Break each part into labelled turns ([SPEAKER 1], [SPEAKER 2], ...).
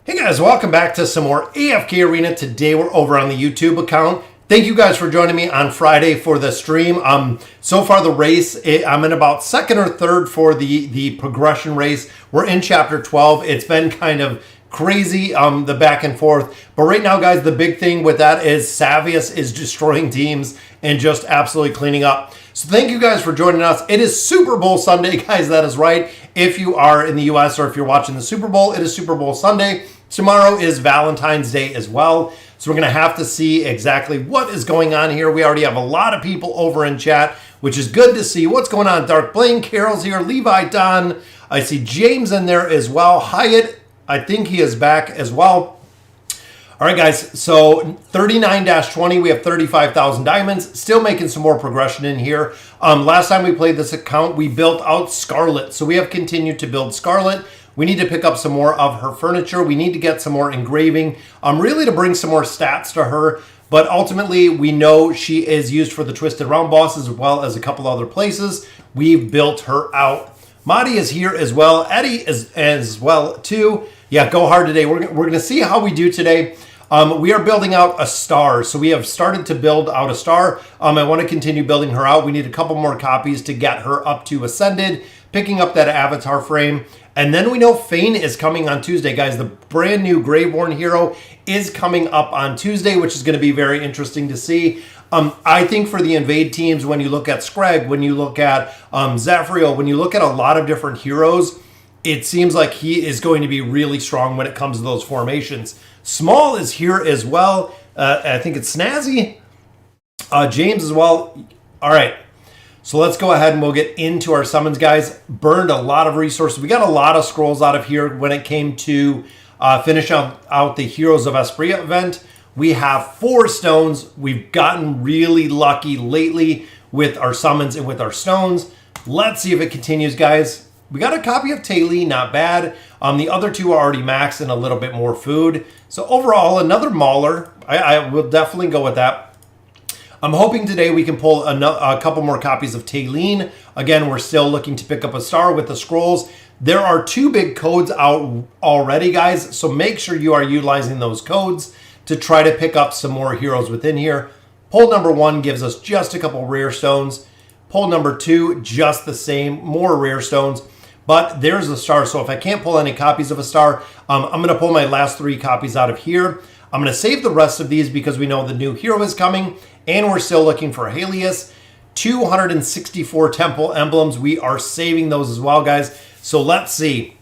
[SPEAKER 1] Hey guys, welcome back to some more AFK Arena. Today we're over on the YouTube account. Thank you guys for joining me on Friday for the stream. So far the race, I'm in about second or third for the progression race. We're in chapter 12. It's been kind of crazy, the back and forth. But right now, guys, the big thing with that is Savius is destroying teams and just absolutely cleaning up. So thank you guys for joining us. It is Super Bowl Sunday, guys. That is right. If you are in the US or if you're watching the Super Bowl, it is Super Bowl Sunday. Tomorrow is Valentine's Day as well. So we're going to have to see exactly what is going on here. We already have a lot of people over in chat, which is good to see. What's going on? Dark Blaine, Carol's here, Levi, Don. I see James in there as well. Hyatt, I think he is back as well. All right, guys. So 39-20, we have 35,000 diamonds. Still making some more progression in here. Last time we played this account, we built out Scarlet. So we have continued to build Scarlet. We need to pick up some more of her furniture. We need to get some more engraving, really to bring some more stats to her. But ultimately, we know she is used for the Twisted Round bosses as well as a couple other places. We've built her out. Madi is here as well. Eddie is as well too. Yeah, go hard today. We're going to see how we do today. We are building out a star. So we have started to build out a star. I want to continue building her out. We need a couple more copies to get her up to Ascended, picking up that avatar frame. And then we know Fane is coming on Tuesday, guys. The brand new Graveborn hero is coming up on Tuesday, which is going to be very interesting to see. I think for the invade teams, when you look at Scrag, when you look at Zafriel, when you look at a lot of different heroes, it seems like he is going to be really strong when it comes to those formations. Small is here as well. I think it's Snazzy. James as well. All right. So let's go ahead and we'll get into our summons, guys. Burned a lot of resources. We got a lot of scrolls out of here when it came to finish out the Heroes of Espria event. We have 4 stones. We've gotten really lucky lately with our summons and with our stones. Let's see if it continues, guys. We got a copy of Taylor, not bad. The other 2 are already maxed and a little bit more food. So overall, another Mauler. I will definitely go with that. I'm hoping today we can pull a couple more copies of Taylene. Again, we're still looking to pick up a star with the scrolls. There are 2 big codes out already, guys, so make sure you are utilizing those codes to try to pick up some more heroes within here. Pull number 1 gives us just a couple rare stones. Pull number 2, just the same, more rare stones. But there's a star, so if I can't pull any copies of a star, I'm going to pull my last 3 copies out of here. I'm going to save the rest of these because we know the new hero is coming, and we're still looking for Helius. 264 temple emblems. We are saving those as well, guys. So let's see.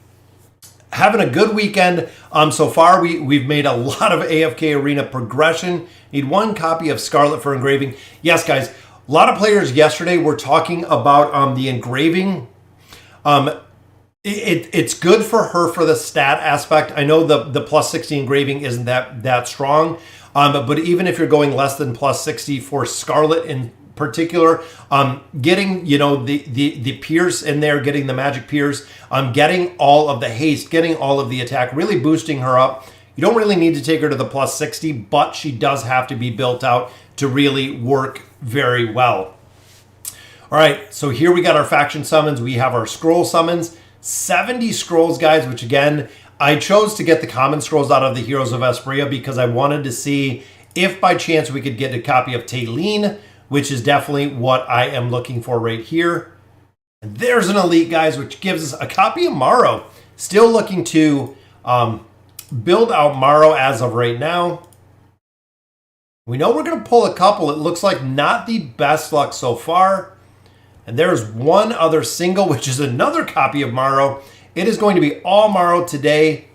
[SPEAKER 1] Having a good weekend. So far, we've made a lot of AFK Arena progression. Need 1 copy of Scarlet for engraving. Yes, guys. A lot of players yesterday were talking about the engraving. It's good for her for the stat aspect. I know the plus 60 engraving isn't that strong, but even if you're going less than plus 60 for Scarlet in particular, getting the pierce in there, getting the magic pierce, getting all of the haste, getting all of the attack, really boosting her up. You don't really need to take her to the plus 60, but she does have to be built out to really work very well. All right, so here we got our faction summons. We have our scroll summons. 70 scrolls, guys, which again, I chose to get the common scrolls out of the Heroes of Espria because I wanted to see if by chance we could get a copy of Taylene, which is definitely what I am looking for right here. And there's an elite, guys, which gives us a copy of Morrow. Still looking to build out Morrow as of right now. We know we're going to pull a couple. It looks like not the best luck so far. And there's 1 other single, which is another copy of Morrow. It is going to be all Morrow today.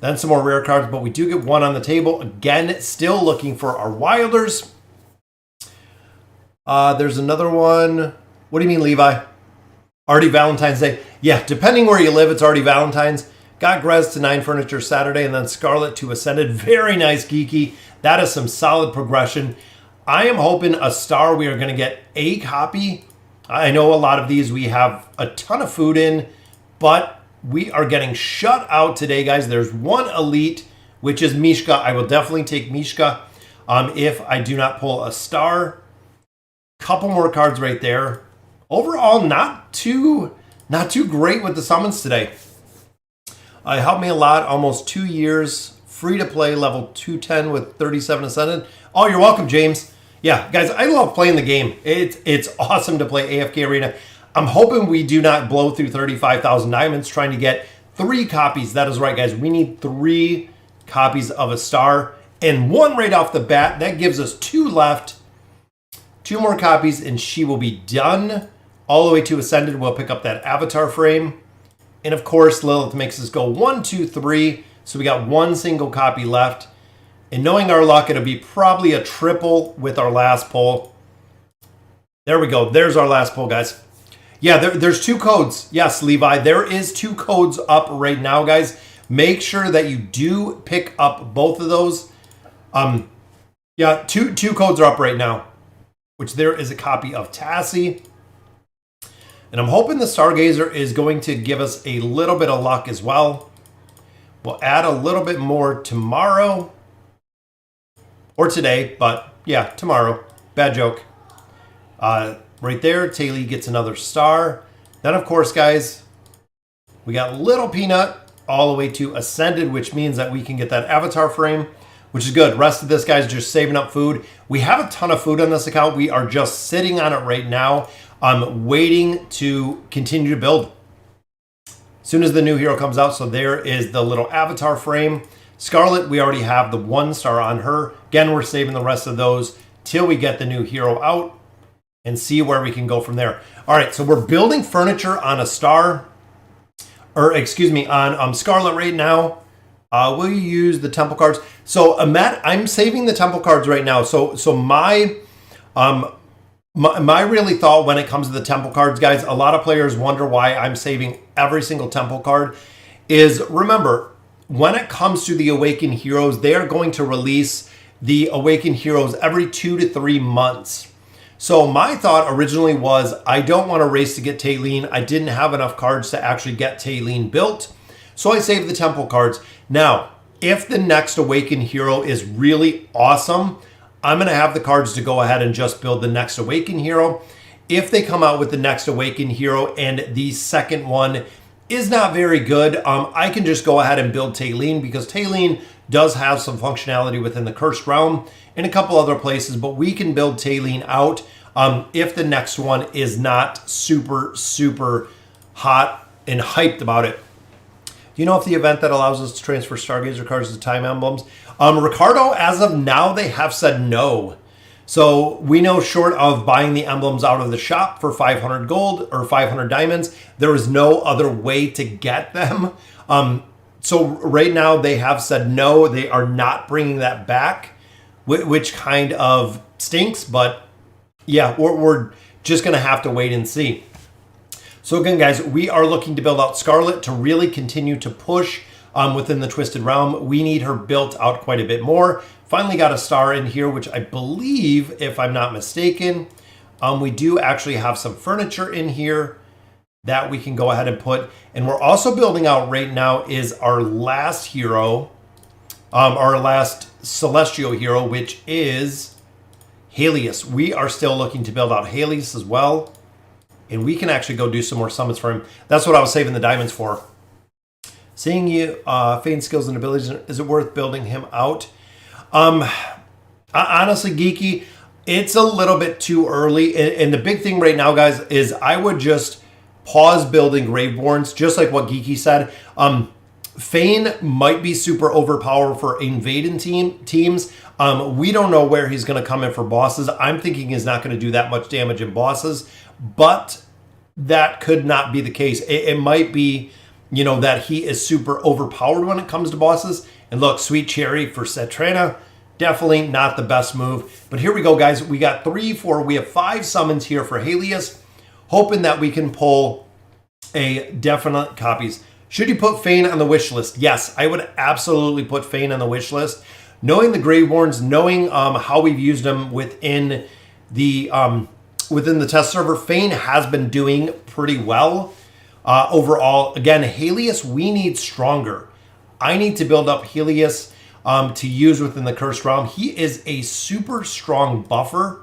[SPEAKER 1] Then some more rare cards, but we do get 1 on the table. Again, still looking for our Wilders. There's another one. What do you mean, Levi? Already Valentine's Day. Yeah, depending where you live, it's already Valentine's. Got Grez to 9 Furniture Saturday, and then Scarlet to Ascended. Very nice, Geeky. That is some solid progression. I am hoping a star. We are going to get a copy. I know a lot of these we have a ton of food in, but we are getting shut out today, guys. There's 1 elite, which is Mishka. I will definitely take Mishka if I do not pull a star. Couple more cards right there. Overall, not too great with the summons today. It helped me a lot. Almost 2 years, free to play, level 210 with 37 ascended. Oh, you're welcome, James. Yeah, guys, I love playing the game. It's awesome to play AFK Arena. I'm hoping we do not blow through 35,000 diamonds trying to get 3 copies. That is right, guys. We need 3 copies of a star and 1 right off the bat. That gives us 2 left. 2 more copies and she will be done. All the way to Ascended, we'll pick up that avatar frame. And of course, Lilith makes us go 1, 2, 3. So we got 1 single copy left. And knowing our luck, it'll be probably a triple with our last pull. There we go. There's our last pull, guys. Yeah, there's 2 codes. Yes, Levi, there is 2 codes up right now, guys. Make sure that you do pick up both of those. Yeah, two codes are up right now, which there is a copy of Tassie. And I'm hoping the Stargazer is going to give us a little bit of luck as well. We'll add a little bit more tomorrow. Or today, but yeah, tomorrow. Bad joke. Right there, Taylor gets another star. Then, of course, guys, we got Little Peanut all the way to Ascended, which means that we can get that avatar frame, which is good. Rest of this, guys, just saving up food. We have a ton of food on this account. We are just sitting on it right now. I'm waiting to continue to build. As soon as the new hero comes out, so there is the little avatar frame. Scarlet, we already have the 1 star on her. Again, we're saving the rest of those till we get the new hero out and see where we can go from there. All right, so we're building furniture on a star, or excuse me, on Scarlet right now. Will you use the temple cards? So Matt, I'm saving the temple cards right now. So my really thought when it comes to the temple cards, guys, a lot of players wonder why I'm saving every single temple card. Is remember, when it comes to the Awakened Heroes, they are going to release the Awakened Heroes every 2 to 3 months. So my thought originally was I don't want to race to get Taylene. I didn't have enough cards to actually get Taylene built. So I saved the temple cards. Now, if the next Awakened Hero is really awesome, I'm going to have the cards to go ahead and just build the next Awakened Hero. If they come out with the next Awakened Hero and the second one is not very good, I can just go ahead and build Taylene because Taylene does have some functionality within the Cursed Realm and a couple other places, but we can build Taylene out if the next one is not super, super hot and hyped about it. Do you know if the event that allows us to transfer Stargazer cards to time emblems? Ricardo, as of now, they have said no. So we know short of buying the emblems out of the shop for 500 gold or 500 diamonds, there is no other way to get them. So right now they have said no, they are not bringing that back, which kind of stinks. But yeah, we're just going to have to wait and see. So again, guys, we are looking to build out Scarlet to really continue to push within the Twisted Realm. We need her built out quite a bit more. Finally got a star in here, which I believe, if I'm not mistaken, we do actually have some furniture in here that we can go ahead and put. And we're also building out right now is our last hero, our last celestial hero, which is Helius. We are still looking to build out Helius as well. And we can actually go do some more summons for him. That's what I was saving the diamonds for. Seeing you feign skills and abilities, is it worth building him out? Honestly, Geeky, it's a little bit too early. And the big thing right now, guys, is I would just pause building Graveborns, just like what Geeky said. Feign might be super overpowered for invading teams. We don't know where he's going to come in for bosses. I'm thinking he's not going to do that much damage in bosses, but that could not be the case. It might be, you know, that he is super overpowered when it comes to bosses. And look, Sweet Cherry for Cetrana, definitely not the best move. But here we go, guys. We got 3, 4, we have 5 summons here for Helius, hoping that we can pull a definite copies. Should you put Feign on the wish list? Yes, I would absolutely put Feign on the wish list. Knowing the Graveborns, knowing how we've used them within the test server, Feign has been doing pretty well overall. Again, Helius, we need stronger. I need to build up Helius to use within the Cursed Realm. He is a super strong buffer,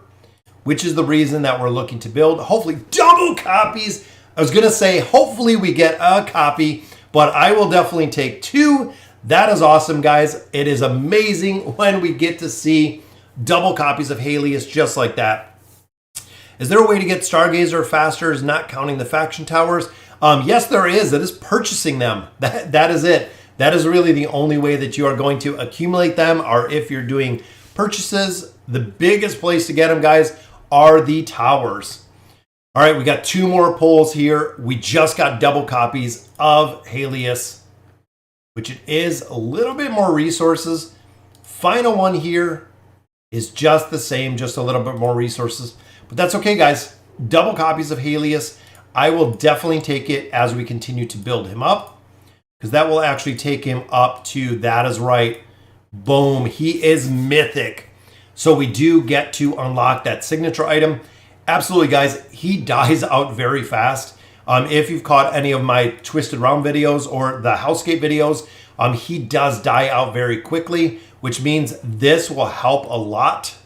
[SPEAKER 1] which is the reason that we're looking to build. Hopefully, double copies. I was going to say, hopefully we get a copy but I will definitely take 2. That is awesome, guys. It is amazing when we get to see double copies of Helius just like that. Is there a way to get Stargazer faster, is not counting the faction towers? Yes, there is. It is purchasing them. That is it. That is really the only way that you are going to accumulate them, or if you're doing purchases. The biggest place to get them, guys, are the towers. All right, we got 2 more pulls here. We just got double copies of Helius, which it is a little bit more resources. Final one here is just the same, just a little bit more resources. But that's okay, guys. Double copies of Helius. I will definitely take it as we continue to build him up, because that will actually take him up to, that is right, boom, he is mythic. So we do get to unlock that signature item. Absolutely, guys, he dies out very fast. If you've caught any of my Twisted Round videos or the Housecape videos, he does die out very quickly, which means this will help a lot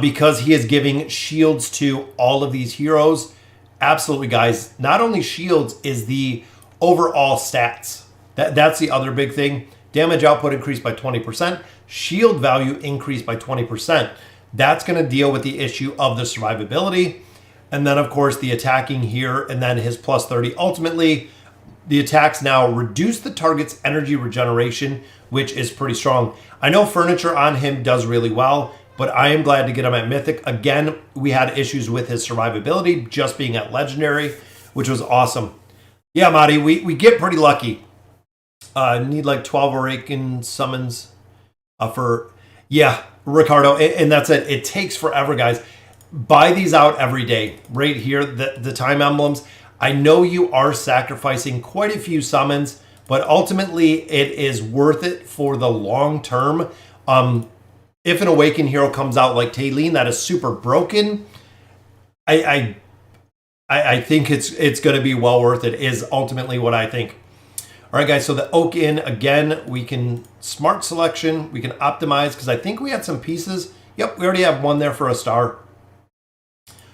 [SPEAKER 1] because he is giving shields to all of these heroes. Absolutely, guys. Not only shields is the overall stats. That's the other big thing. Damage output increased by 20%. Shield value increased by 20%. That's going to deal with the issue of the survivability. And then, of course, the attacking here, and then his plus 30. Ultimately, the attacks now reduce the target's energy regeneration, which is pretty strong. I know furniture on him does really well, but I am glad to get him at Mythic. Again, we had issues with his survivability just being at Legendary, which was awesome. Yeah, Marty, we get pretty lucky. Need like 12 Awakened summons for... Yeah, Ricardo, and that's it. It takes forever, guys. Buy these out every day. Right here, the time emblems. I know you are sacrificing quite a few summons, but ultimately it is worth it for the long term. If an Awakened hero comes out like Theowin that is super broken, I think it's going to be well worth it, is ultimately what I think. All right, guys, so the Oak Inn, again, we can smart selection. We can optimize, because I think we had some pieces. Yep, we already have one there for a star.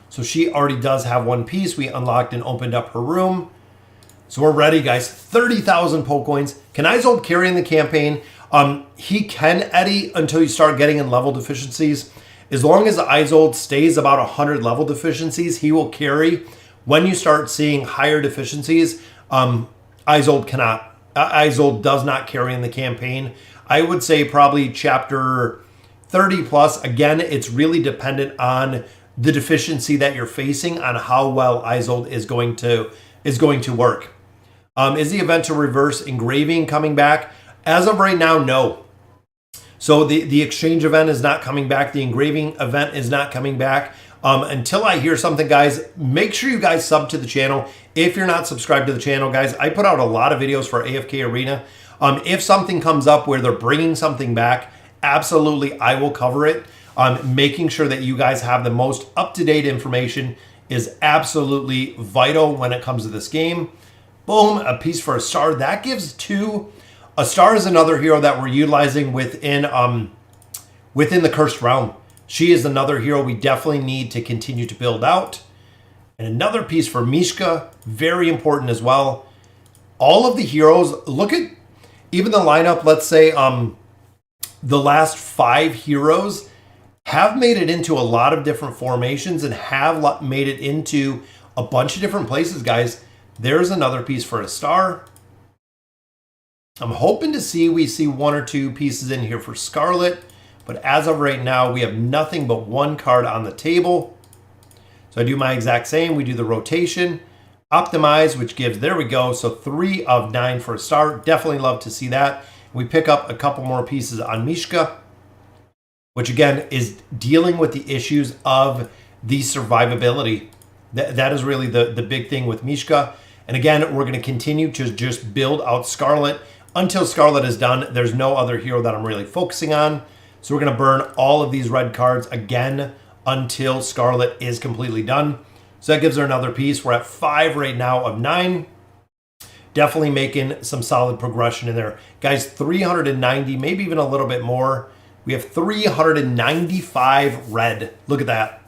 [SPEAKER 1] So she already does have one piece. We unlocked and opened up her room. So we're ready, guys. 30,000 Poke Coins. Can Isolde carry in the campaign? He can, Eddie, until you start getting in level deficiencies. As long as Isolde stays about 100 level deficiencies, he will carry. When you start seeing higher deficiencies, Isolde cannot. Isolde does not carry in the campaign. I would say probably chapter 30 plus. Again, it's really dependent on the deficiency that you're facing, on how well Isolde is going to work. Is the event to reverse engraving coming back? As of right now, no. So the exchange event is not coming back. The engraving event is not coming back. Until I hear something, guys, make sure you guys sub to the channel. If you're not subscribed to the channel, guys, I put out a lot of videos for AFK Arena. If something comes up where they're bringing something back, absolutely, I will cover it. Making sure that you guys have the most up-to-date information is absolutely vital when it comes to this game. Boom, a piece for a star. That gives 2. A star is another hero that we're utilizing within the Cursed Realm. She is another hero we definitely need to continue to build out. And another piece for Mishka, very important as well. All of the heroes, look at even the lineup, let's say the last 5 heroes have made it into a lot of different formations and have made it into a bunch of different places, guys. There's another piece for a star. I'm hoping to see we see 1 or 2 pieces in here for Scarlet. But as of right now, we have nothing but 1 card on the table. So I do my exact same. We do the rotation, optimize, which gives, there we go. So 3 of 9 for a star. Definitely love to see that. We pick up a couple more pieces on Mishka, which again is dealing with the issues of the survivability. That is really the big thing with Mishka. And again, we're going to continue to just build out Scarlet. Until Scarlet is done, there's no other hero that I'm really focusing on. So we're going to burn all of these red cards again until Scarlet is completely done. So that gives her another piece. We're at 5 right now of 9. Definitely making some solid progression in there. Guys, 390, maybe even a little bit more. We have 395 red. Look at that.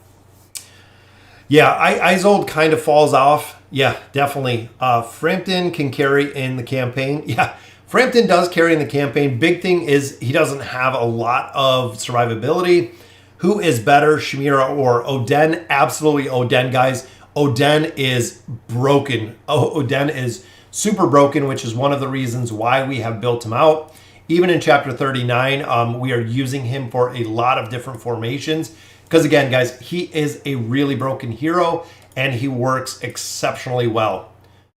[SPEAKER 1] Yeah, Isolde kind of falls off Yeah, definitely. Frampton can carry in the campaign. Yeah, Frampton does carry in the campaign. Big thing is he doesn't have a lot of survivability. Who is better, Chimera or Oden? Absolutely Oden, guys. Oden is broken. Oden is super broken, which is one of the reasons why we have built him out. Even in Chapter 39, we are using him for a lot of different formations. Because again, guys, he is a really broken hero, and he works exceptionally well.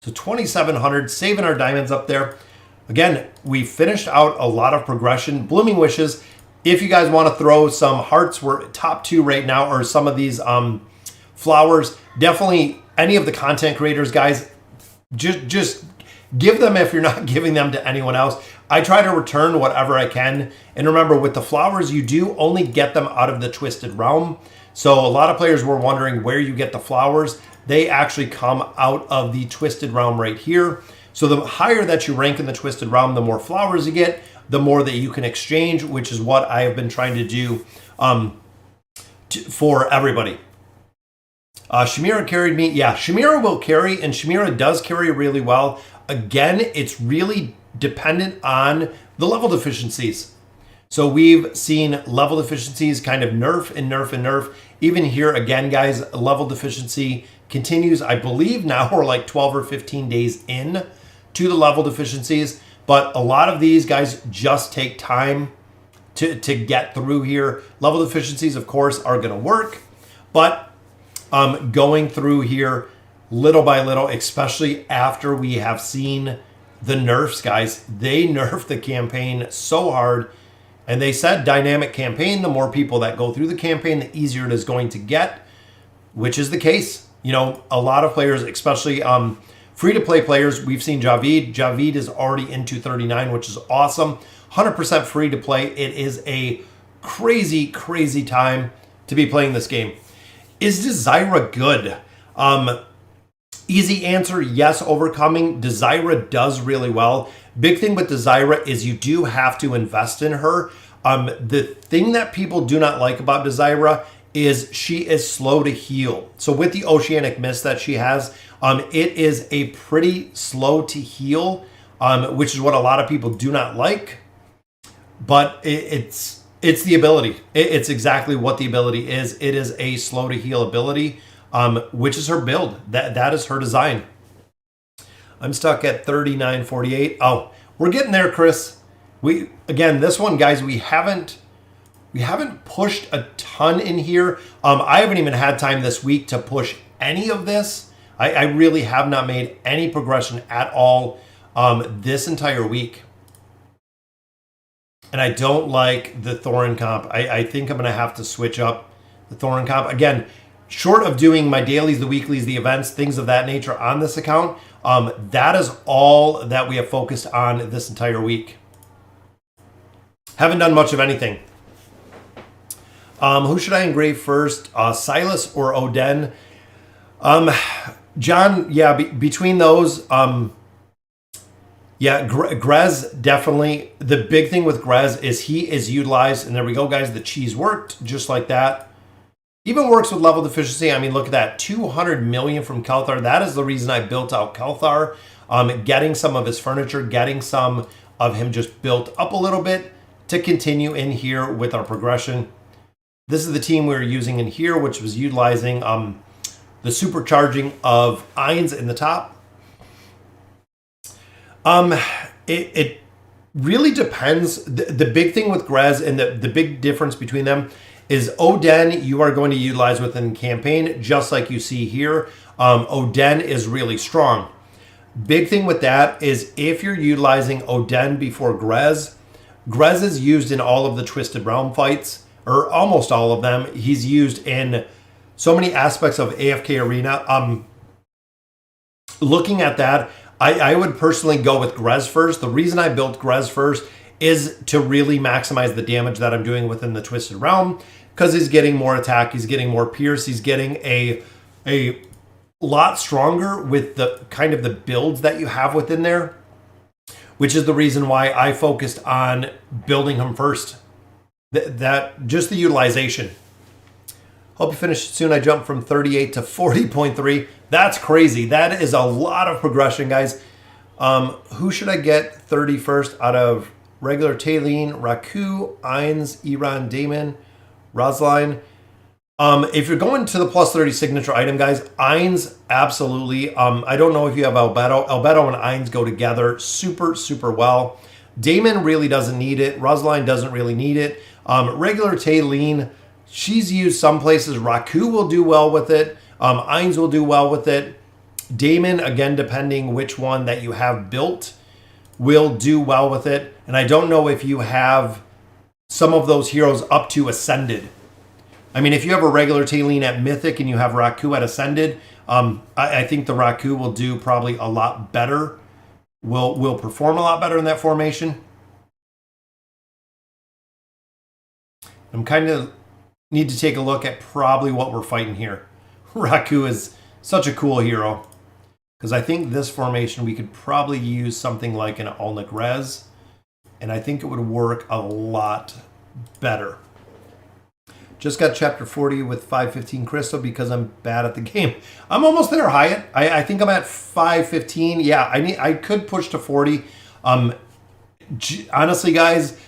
[SPEAKER 1] So 2,700, saving our diamonds up there. Again, we finished out a lot of progression. Blooming Wishes. If you guys want to throw some hearts, we're top 2 right now, or some of these flowers. Definitely any of the content creators, guys, just give them if you're not giving them to anyone else. I try to return whatever I can. And remember, with the flowers, you do only get them out of the Twisted Realm. So a lot of players were wondering where you get the flowers. They actually come out of the Twisted Realm right here. So the higher that you rank in the Twisted Realm, the more flowers you get, the more that you can exchange, which is what I have been trying to do for everybody. Chimera carried me. Yeah, Chimera will carry, and Chimera does carry really well. Again, it's really dependent on the level deficiencies. So we've seen level deficiencies kind of nerf and nerf and nerf. Even here, again, guys, level deficiency continues. I believe now we're like 12 or 15 days in to the level deficiencies. But a lot of these guys just take time to get through here. Level deficiencies, of course, are going to work. But going through here little by little, especially after we have seen the nerfs, guys, they nerfed the campaign so hard. And they said dynamic campaign, the more people that go through the campaign, the easier it is going to get, which is the case. You know, a lot of players, especially free-to-play players, we've seen Javid. Javid is already into 39, which is awesome. 100% free-to-play. It is a crazy, crazy time to be playing this game. Is Desira good? Easy answer, yes, overcoming. Desira does really well. Big thing with Desira is you do have to invest in her. The thing that people do not like about Desira is she is slow to heal. So with the Oceanic Mist that she has, it is a pretty slow to heal, which is what a lot of people do not like. But it's the ability. It's exactly what the ability is. It is a slow to heal ability, which is her build. That is her design. I'm stuck at 39.48. Oh, we're getting there, Chris. Again, this one, guys, we haven't pushed a ton in here. I haven't even had time this week to push any of this. I really have not made any progression at all this entire week. And I don't like the Thorin comp. I think I'm going to have to switch up the Thorin comp. Again, short of doing my dailies, the weeklies, the events, things of that nature on this account, that is all that we have focused on this entire week. Haven't done much of anything. Who should I engrave first? Silas or Oden? John, yeah, between those, yeah, Grez, definitely. The big thing with Grez is he is utilized, and there we go, guys. The cheese worked just like that. Even works with level deficiency. I mean, look at that. 200 million from Kelthar. That is the reason I built out Kelthar. Getting some of his furniture, getting some of him just built up a little bit to continue in here with our progression. This is the team we were using in here, which was utilizing the supercharging of Ions in the top. It really depends. The big thing with Grez and the big difference between them is Oden you are going to utilize within campaign, just like you see here. Oden is really strong. Big thing with that is if you're utilizing Oden before Grez, Grez is used in all of the Twisted Realm fights, or almost all of them. He's used in so many aspects of AFK Arena. Looking at that, I would personally go with Grez first. The reason I built Grez first is to really maximize the damage that I'm doing within the Twisted Realm, because he's getting more attack, he's getting more pierce, he's getting a lot stronger with the kind of the builds that you have within there, which is the reason why I focused on building him first. That just the utilization. Hope you finish soon. I jumped from 38 to 40.3. That's crazy. That is a lot of progression, guys. Who should I get 31st out of regular Theowin, Raku, Ainz, Iran, Damon, Rosline? If you're going to the plus 30 signature item, guys, Ainz, absolutely. I don't know if you have Albedo. Albedo and Ainz go together super, super well. Damon really doesn't need it. Rosline doesn't really need it. Regular Theowin, she's used some places. Raku will do well with it. Ainz will do well with it. Damon, again, depending which one that you have built, will do well with it. And I don't know if you have some of those heroes up to Ascended. I mean, if you have a regular Theowin at Mythic and you have Raku at Ascended, I think the Raku will do probably a lot better. Will perform a lot better in that formation. I'm kind of need to take a look at probably what we're fighting here. Raku is such a cool hero. Because I think this formation, we could probably use something like an Alnic Res. And I think it would work a lot better. Just got chapter 40 with 515 Crystal because I'm bad at the game. I'm almost there, Hyatt. I think I'm at 515. Yeah, I could push to 40. Honestly, guys,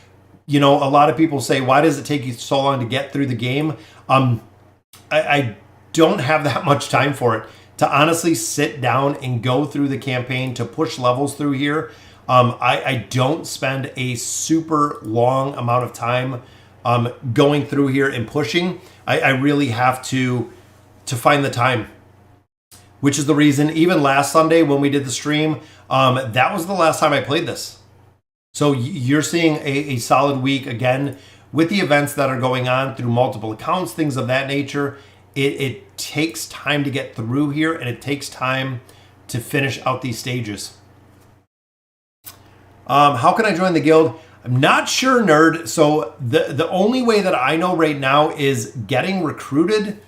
[SPEAKER 1] you know, a lot of people say, why does it take you so long to get through the game? I don't have that much time for it. To honestly sit down and go through the campaign, to push levels through here, I don't spend a super long amount of time going through here and pushing. I really have to find the time, which is the reason even last Sunday when we did the stream, that was the last time I played this. So you're seeing a solid week again with the events that are going on through multiple accounts, things of that nature. It takes time to get through here, and it takes time to finish out these stages. How can I join the guild? I'm not sure, nerd. So the only way that I know right now is getting recruited.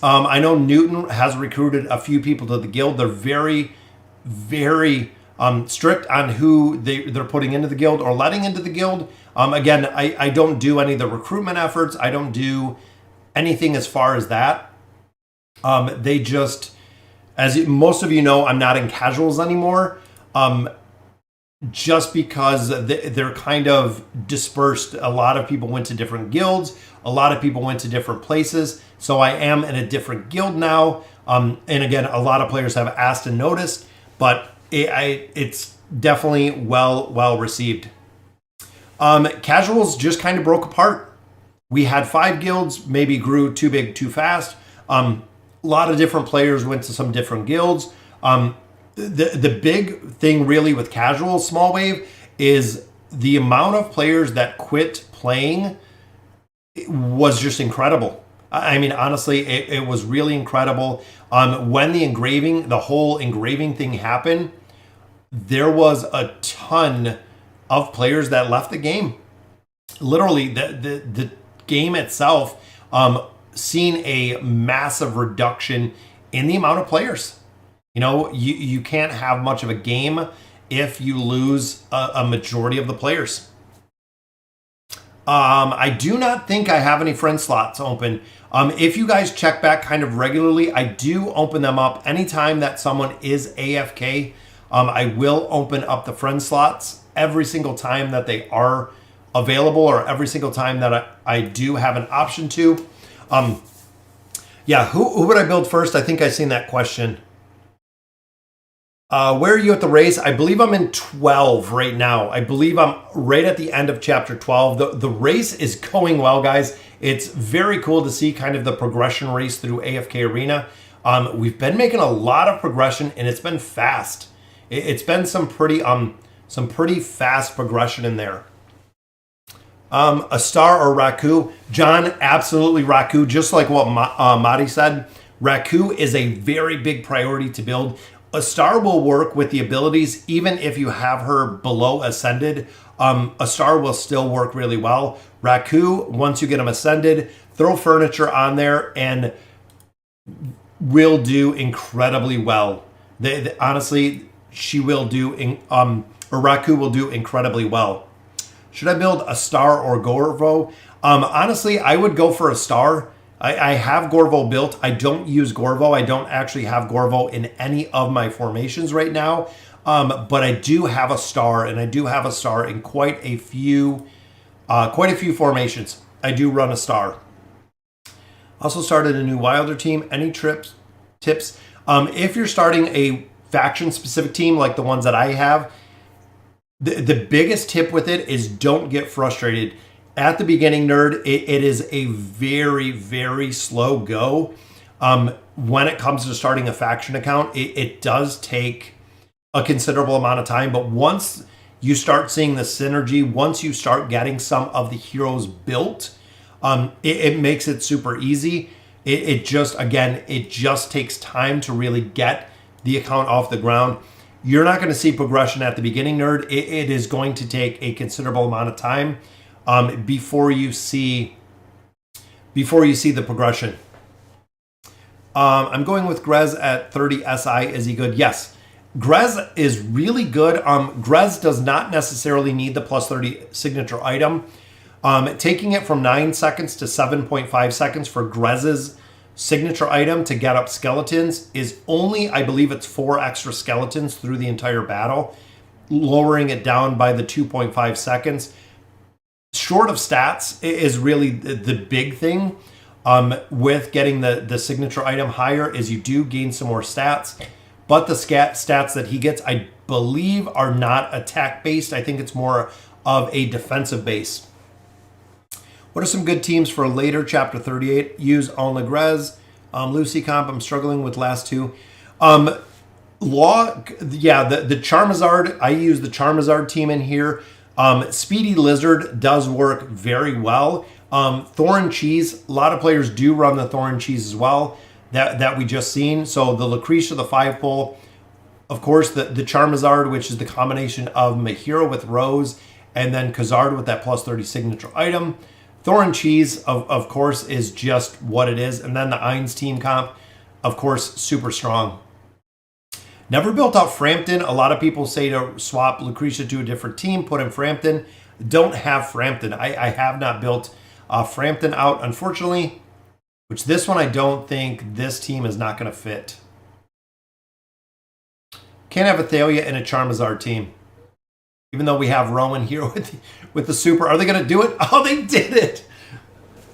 [SPEAKER 1] I know Newton has recruited a few people to the guild. They're very, very strict on who they're putting into the guild or letting into the guild. Again, I don't do any of the recruitment efforts. I don't do anything as far as that. They just, as most of you know, I'm not in casuals anymore. Just because they're kind of dispersed. A lot of people went to different guilds. A lot of people went to different places. So I am in a different guild now. And again, a lot of players have asked and noticed, but it's definitely well received. Casuals just kind of broke apart. We had 5 guilds, maybe grew too big too fast. A lot of different players went to some different guilds. The big thing really with casual small wave is the amount of players that quit playing was just incredible. I mean, honestly, it was really incredible. When the whole engraving thing happened, there was a ton of players that left the game. Literally, the game itself seen a massive reduction in the amount of players. You know, you can't have much of a game if you lose a majority of the players. I do not think I have any friend slots open. If you guys check back kind of regularly, I do open them up anytime that someone is AFK. I will open up the friend slots every single time that they are available, or every single time that I do have an option to. Yeah, who would I build first? I think I've seen that question. Where are you at the race? I believe I'm in 12 right now. I believe I'm right at the end of chapter 12. The race is going well, guys. It's very cool to see kind of the progression race through AFK Arena. We've been making a lot of progression, and it's been fast. It's been some pretty fast progression in there. A star or Raku? John, absolutely Raku. Just like what Madi said, Raku is a very big priority to build. A star will work with the abilities, even if you have her below Ascended. A star will still work really well. Raku, once you get them Ascended, throw furniture on there and will do incredibly well. Honestly, she will do, or Raku will do incredibly well. Should I build a star or Gorvo? Honestly, I would go for a star. I have Gorvo built. I don't use Gorvo. I don't actually have Gorvo in any of my formations right now. But I do have a star, and I do have a star in quite a few formations. I do run a star. Also started a new Wilder team. Any tips? If you're starting a faction-specific team like the ones that I have, the biggest tip with it is don't get frustrated. At the beginning, nerd, it is a very, very slow go. When it comes to starting a faction account, it does take a considerable amount of time. But once you start seeing the synergy, once you start getting some of the heroes built, it makes it super easy. It just takes time to really get the account off the ground. You're not going to see progression at the beginning, nerd. It is going to take a considerable amount of time before you see the progression. I'm going with Grez at 30 SI. Is he good? Yes. Grez is really good. Grez does not necessarily need the plus 30 signature item. Taking it from 9 seconds to 7.5 seconds for Grez's signature item to get up skeletons is only, I believe it's 4 extra skeletons through the entire battle, lowering it down by the 2.5 seconds. Short of stats is really the big thing with getting the signature item higher is you do gain some more stats, but the stats that he gets, I believe, are not attack based. I think it's more of a defensive base. What are some good teams for later chapter 38? Use Alnagrez, Lucy Comp. I'm struggling with last two. The Charizard. I use the Charizard team in here. Speedy Lizard does work very well. Thorn Cheese, a lot of players do run the Thorn Cheese as well that we just seen. So the Lucretia, the 5-pull, of course, the Charizard, which is the combination of Mahira with Rose and then Kazard with that plus 30 signature item. Thorn Cheese, of course, is just what it is. And then the Ainz team comp, of course, super strong. Never built out Frampton. A lot of people say to swap Lucretia to a different team, put in Frampton. Don't have Frampton. I have not built Frampton out, unfortunately, which this one I don't think this team is not going to fit. Can't have a Theoia in a Charizard team. Even though we have Rowan here with the super. Are they going to do it? Oh, they did it.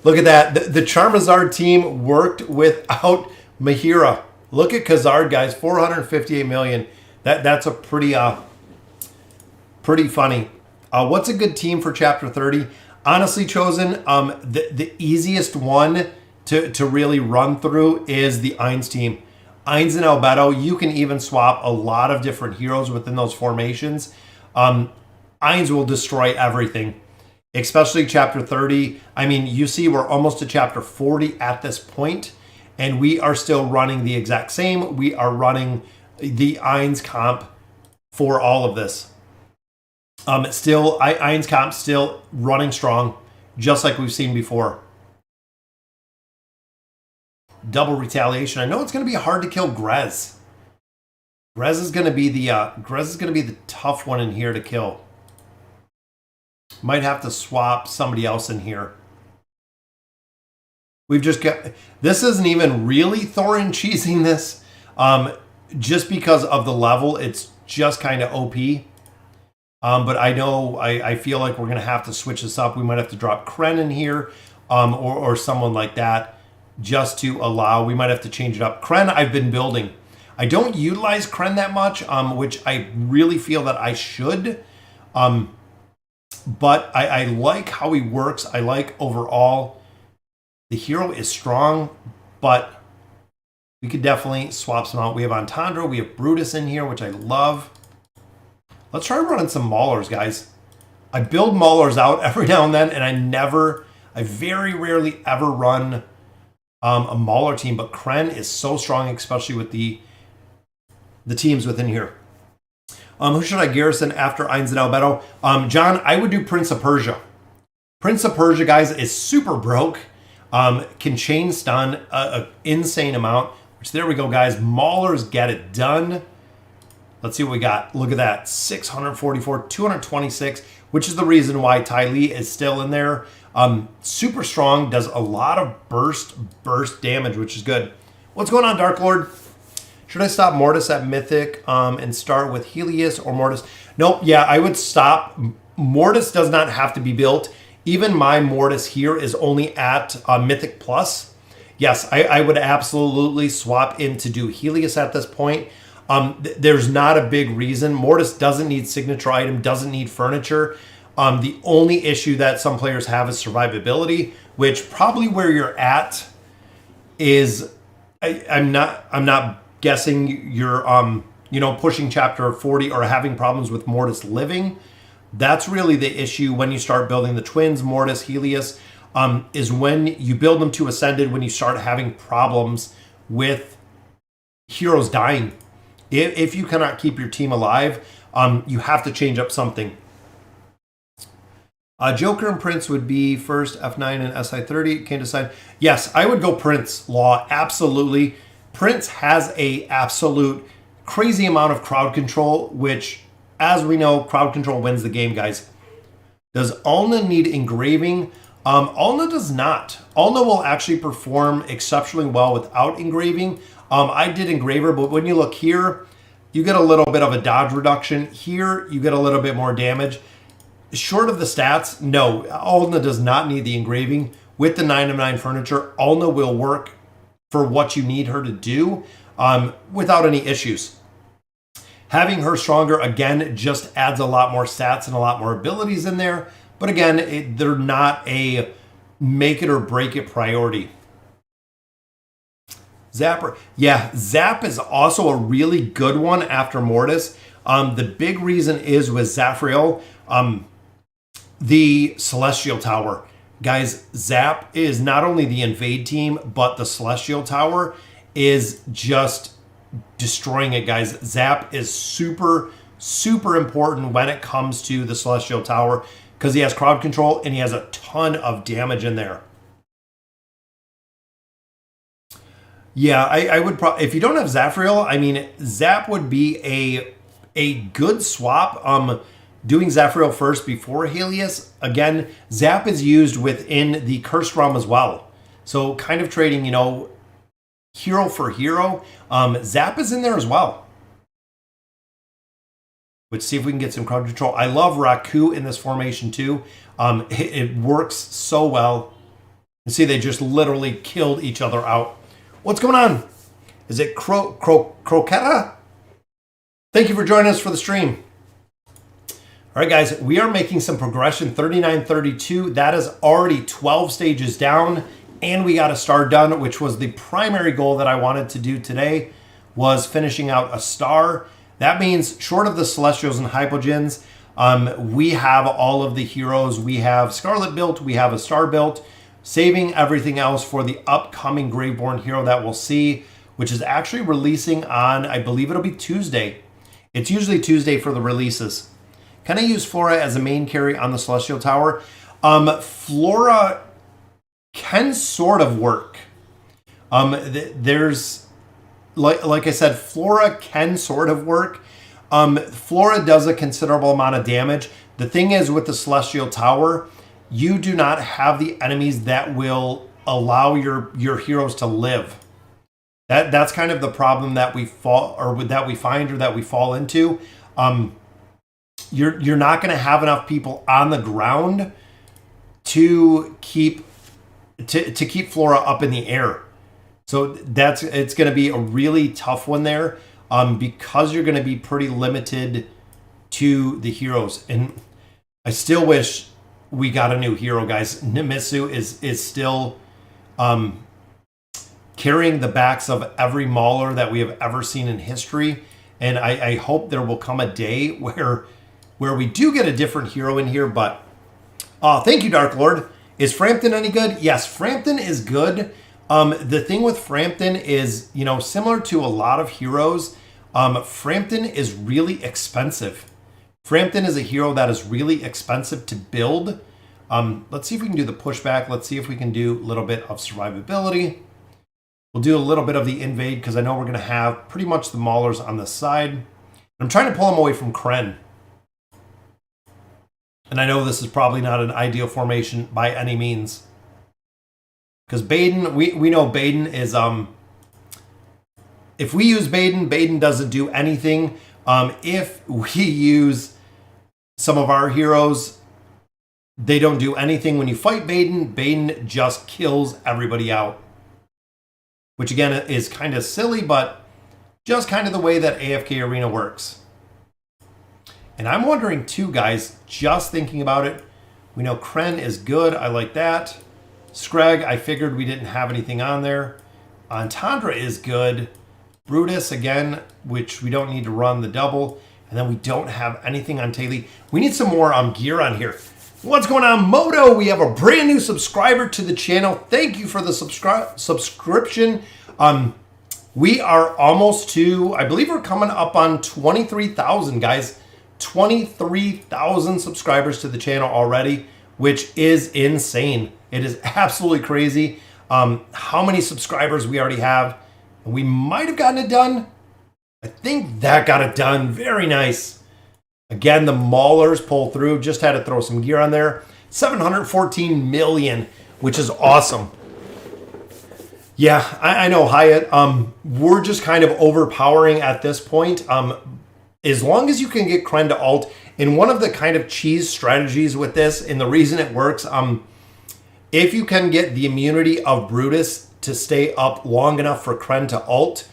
[SPEAKER 1] Look at that. The Charizard team worked without Mahira. Look at Kazard, guys. 458 million. That's a pretty funny. What's a good team for Chapter 30? Honestly, Chosen, the easiest one to really run through is the Ainz team. Ainz and Albedo, you can even swap a lot of different heroes within those formations. Ainz will destroy everything, especially Chapter 30. I mean, you see we're almost to Chapter 40 at this point, and we are still running the exact same. We are running the Ainz comp for all of this. Ainz comp still running strong, just like we've seen before. Double retaliation. I know it's going to be hard to kill Grez. Grez is going to be the tough one in here to kill. Might have to swap somebody else in here. We've just got, this isn't even really Thorin cheesing this, just because of the level. It's just kind of OP. But I feel like we're going to have to switch this up. We might have to drop Kren in here, or someone like that, just to allow. We might have to change it up. Kren, I've been building. I don't utilize Kren that much, which I really feel that I should. But I like how he works. I like overall. The hero is strong, but we could definitely swap some out. We have Antandro, we have Brutus in here, which I love. Let's try running some Maulers, guys. I build Maulers out every now and then, and I very rarely ever run a Mauler team, but Kren is so strong, especially with the teams within here. Who should I garrison after Ainz and Albedo? John, I would do Prince of Persia. Prince of Persia, guys, is super broke. Can chain stun an insane amount, which there we go, guys. Maulers get it done. Let's see what we got. Look at that. 644, 226, which is the reason why Ty Lee is still in there. Super strong, does a lot of burst damage, which is good. What's going on, Dark Lord? Should I stop Mortis at Mythic and start with Helius or Mortis? Nope, yeah, I would stop. Mortis does not have to be built. Even my Mortis here is only at Mythic Plus. Yes, I would absolutely swap in to do Helius at this point. There's not a big reason. Mortis doesn't need signature item, doesn't need furniture. The only issue that some players have is survivability, which probably where you're at is, I'm not guessing you're pushing chapter 40 or having problems with Mortis living. That's really the issue when you start building the twins, Mortis, Helius, is when you build them to Ascended, when you start having problems with heroes dying. If you cannot keep your team alive, you have to change up something. Joker and Prince would be first, F9 and SI30. Can't decide. Yes, I would go Prince, Law, absolutely. Prince has a absolute crazy amount of crowd control, which, as we know, crowd control wins the game, guys. Does Alna need engraving? Alna does not. Alna will actually perform exceptionally well without engraving. I did engraver, but when you look here, you get a little bit of a dodge reduction. Here, you get a little bit more damage. Short of the stats, no, Alna does not need the engraving. With the 9 of 9 furniture, Alna will work for what you need her to do without any issues. Having her stronger, again, just adds a lot more stats and a lot more abilities in there. But again, they're not a make it or break it priority. Zapper. Yeah, Zap is also a really good one after Mortis. The big reason is with Zafriel, the Celestial Tower. Guys, Zap is not only the invade team, but the Celestial Tower is just destroying it, guys. Zap is super, super important when it comes to the Celestial Tower because he has crowd control and he has a ton of damage in there. Yeah, I would probably, if you don't have Zafriel, I mean, Zap would be a good swap. Doing Zafriel first before Helius. Again, Zap is used within the Cursed Realm as well. So kind of trading, hero for hero. Zap is in there as well. Let's see if we can get some crowd control. I love Raku in this formation too. It works so well. You see, they just literally killed each other out. What's going on? Is it Croqueta? Thank you for joining us for the stream. All right, guys, we are making some progression. 39-32. That is already 12 stages down, and we got a star done, which was the primary goal that I wanted to do today, was finishing out a star. That means, short of the Celestials and Hypogens, we have all of the heroes. We have Scarlet built, we have a star built, saving everything else for the upcoming Graveborn hero that we'll see, which is actually releasing on, I believe it'll be Tuesday. It's usually Tuesday for the releases. Can I use Flora as a main carry on the Celestial Tower? Flora can sort of work. There's, like I said, Flora can sort of work. Flora does a considerable amount of damage. The thing is with the Celestial Tower, you do not have the enemies that will allow your heroes to live. That's kind of the problem that we fall into. You're not going to have enough people on the ground to keep Flora up in the air. So it's going to be a really tough one there because you're going to be pretty limited to the heroes. And I still wish we got a new hero, guys. Nimisu is still carrying the backs of every mauler that we have ever seen in history. And I hope there will come a day where we do get a different hero in here. But thank you, Dark Lord. Is Frampton any good? Yes, Frampton is good. The thing with Frampton is, similar to a lot of heroes, Frampton is really expensive. Frampton is a hero that is really expensive to build. Let's see if we can do the pushback. Let's see if we can do a little bit of survivability. We'll do a little bit of the invade because I know we're going to have pretty much the maulers on the side. I'm trying to pull him away from Kren. And I know this is probably not an ideal formation by any means. Because Baden, we know Baden is, if we use Baden, Baden doesn't do anything. If we use some of our heroes, they don't do anything. When you fight Baden, Baden just kills everybody out. Which again is kind of silly, but just kind of the way that AFK Arena works. And I'm wondering too, guys, just thinking about it, we know Kren is good. I like that. Scrag, I figured we didn't have anything on there. Entendre is good. Brutus, again, which we don't need to run the double. And then we don't have anything on Taily. We need some more gear on here. What's going on, Moto? We have a brand new subscriber to the channel. Thank you for the subscription. We are almost to, I believe we're coming up on 23,000, guys. 23,000 subscribers to the channel already, which is insane. It is absolutely crazy how many subscribers we already have. We might have gotten it done. I think that got it done. Very nice. Again, the Maulers pull through. Just had to throw some gear on there. 714 million, which is awesome. Yeah, I know, Hyatt. We're just kind of overpowering at this point. As long as you can get Kren to ult, and one of the kind of cheese strategies with this, and the reason it works, if you can get the immunity of Brutus to stay up long enough for Kren to ult,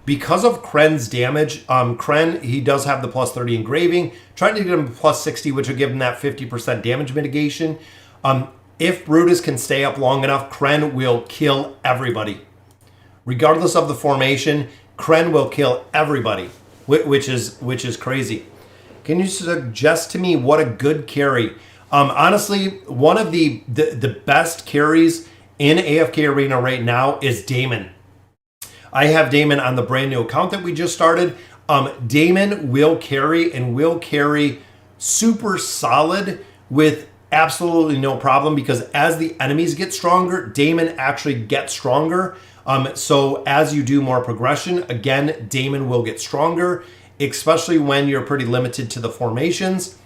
[SPEAKER 1] because of Kren's damage, Kren, he does have the plus 30 engraving, trying to get him plus 60, which will give him that 50% damage mitigation. If Brutus can stay up long enough, Kren will kill everybody. Regardless of the formation, Kren will kill everybody, which is crazy. Can you suggest to me what a good carry? Honestly, one of the best carries in AFK Arena right now is Damon. I have Damon on the brand new account that we just started. Damon will carry and will carry super solid with absolutely no problem, because as the enemies get stronger, Damon actually gets stronger. So as you do more progression, again, Damon will get stronger, especially when you're pretty limited to the formations.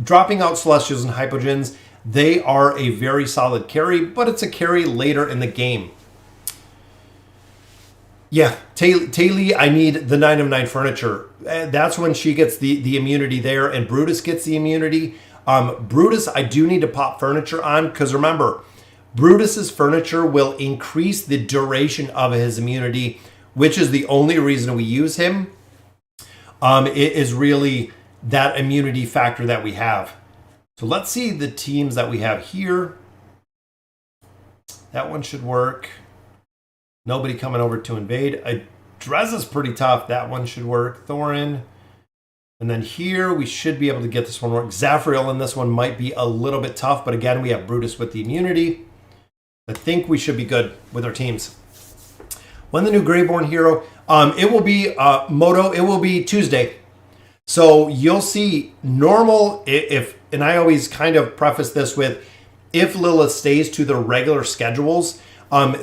[SPEAKER 1] Dropping out Celestials and Hypogens, they are a very solid carry, but it's a carry later in the game. Yeah, Taily, I need the 9 of 9 furniture. That's when she gets the immunity there, and Brutus gets the immunity. Brutus, I do need to pop furniture on, because remember, Brutus's furniture will increase the duration of his immunity, which is the only reason we use him. It is really that immunity factor that we have. So let's see the teams that we have here. That one should work. Nobody coming over to invade. Drez is pretty tough. That one should work. Thorin. And then here we should be able to get this one work. Zafriel in this one might be a little bit tough, but again, we have Brutus with the immunity. I think we should be good with our teams. When the new Greyborn hero, it will be Moto. It will be Tuesday. So you'll see normal, and I always kind of preface this with, if Lilith stays to the regular schedules,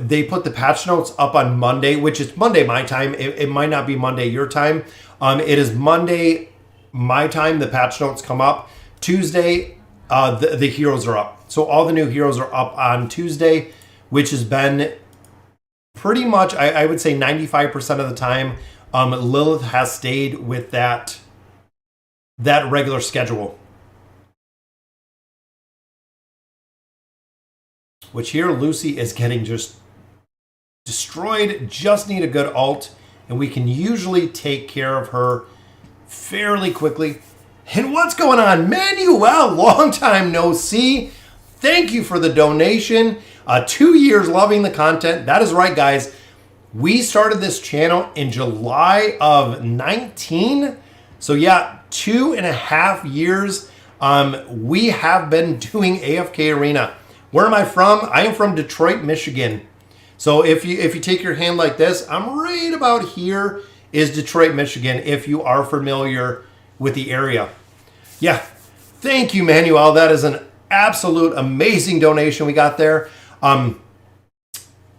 [SPEAKER 1] they put the patch notes up on Monday, which is Monday my time. It might not be Monday your time. It is Monday my time. The patch notes come up. Tuesday, the heroes are up. So all the new heroes are up on Tuesday, which has been pretty much, I would say 95% of the time, Lilith has stayed with that regular schedule. Which here, Lucy is getting just destroyed. Just need a good ult, and we can usually take care of her fairly quickly. And what's going on? Manuel, long time no see. Thank you for the donation. 2 years loving the content. That is right, guys. We started this channel in July of 19. So yeah, 2.5 years. We have been doing AFK Arena. Where am I from? I am from Detroit, Michigan. So if you take your hand like this, I'm right about here is Detroit, Michigan, if you are familiar with the area. Yeah, thank you, Manuel. That is an absolute amazing donation we got there.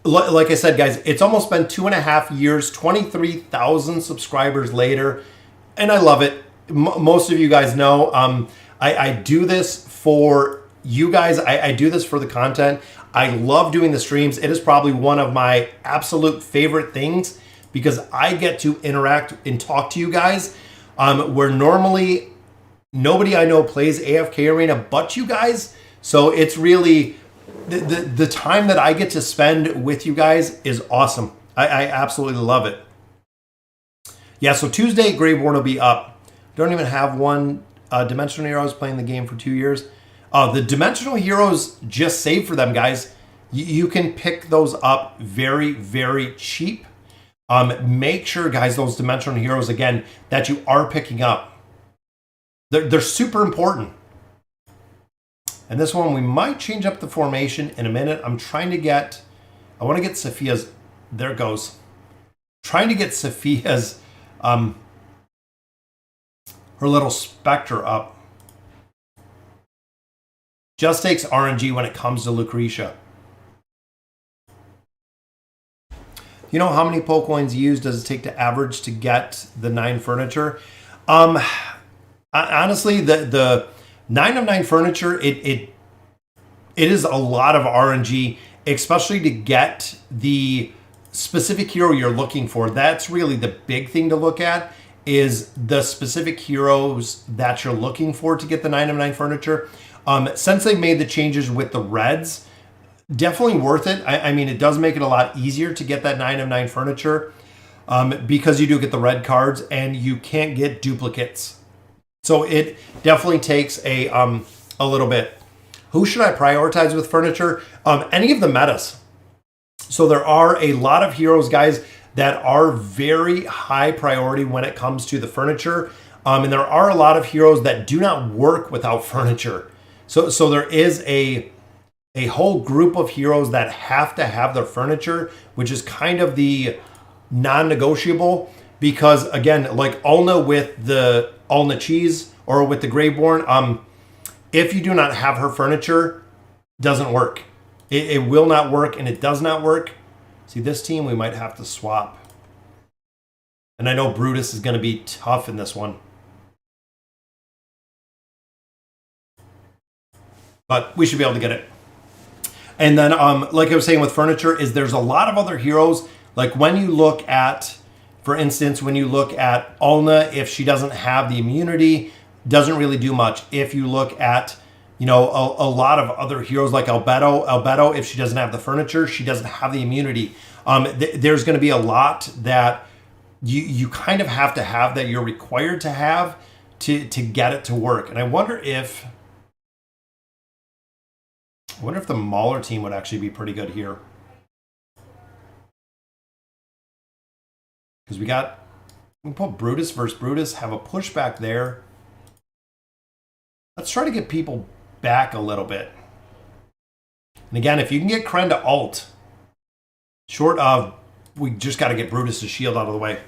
[SPEAKER 1] Like I said, guys, it's almost been 2.5 years, 23,000 subscribers later, and I love it. Most of you guys know I do this for you guys. I do this for the content. I love doing the streams. It is probably one of my absolute favorite things because I get to interact and talk to you guys where normally nobody I know plays AFK Arena but you guys. So it's really the time that I get to spend with you guys is awesome. I absolutely love it. Yeah, so Tuesday, Graveborn will be up. Don't even have one. Dimensional Heroes playing the game for 2 years. The Dimensional Heroes just saved for them, guys. You can pick those up very, very cheap. Make sure, guys, those Dimensional Heroes, again, that you are picking up. They're super important. And this one, we might change up the formation in a minute. I'm trying to get... I want to get Sophia's... There it goes. Trying to get Sophia's... her little Spectre up. Just takes RNG when it comes to Lucretia. You know how many Pokecoins used does it take to average to get the 9 furniture? Honestly, the 9 of 9 furniture, it is a lot of RNG, especially to get the specific hero you're looking for. That's really the big thing to look at, is the specific heroes that you're looking for to get the 9 of 9 furniture. Since they've made the changes with the reds, definitely worth it. I mean, it does make it a lot easier to get that 9 of 9 furniture because you do get the red cards and you can't get duplicates. So it definitely takes a little bit. Who should I prioritize with furniture? Any of the metas. So there are a lot of heroes, guys, that are very high priority when it comes to the furniture. And there are a lot of heroes that do not work without furniture. So there is a whole group of heroes that have to have their furniture, which is kind of the non-negotiable. Because again, like Ulna with the Ulna cheese or with the Graveborn, if you do not have her furniture, doesn't work. It will not work, and it does not work. See, this team, we might have to swap. And I know Brutus is going to be tough in this one. But we should be able to get it. And then, like I was saying with furniture, is there's a lot of other heroes. Like when you look at, for instance, when you look at Ulna, if she doesn't have the immunity, doesn't really do much. If you look at, you know, a lot of other heroes like Albedo, if she doesn't have the furniture, she doesn't have the immunity. There's going to be a lot that you kind of have to have, that you're required to have to get it to work. And I wonder if the Mauler team would actually be pretty good here. Because we can put Brutus versus Brutus, have a pushback there. Let's try to get people back a little bit. And again, if you can get Kren to ult, short of, we just got to get Brutus' shield out of the way.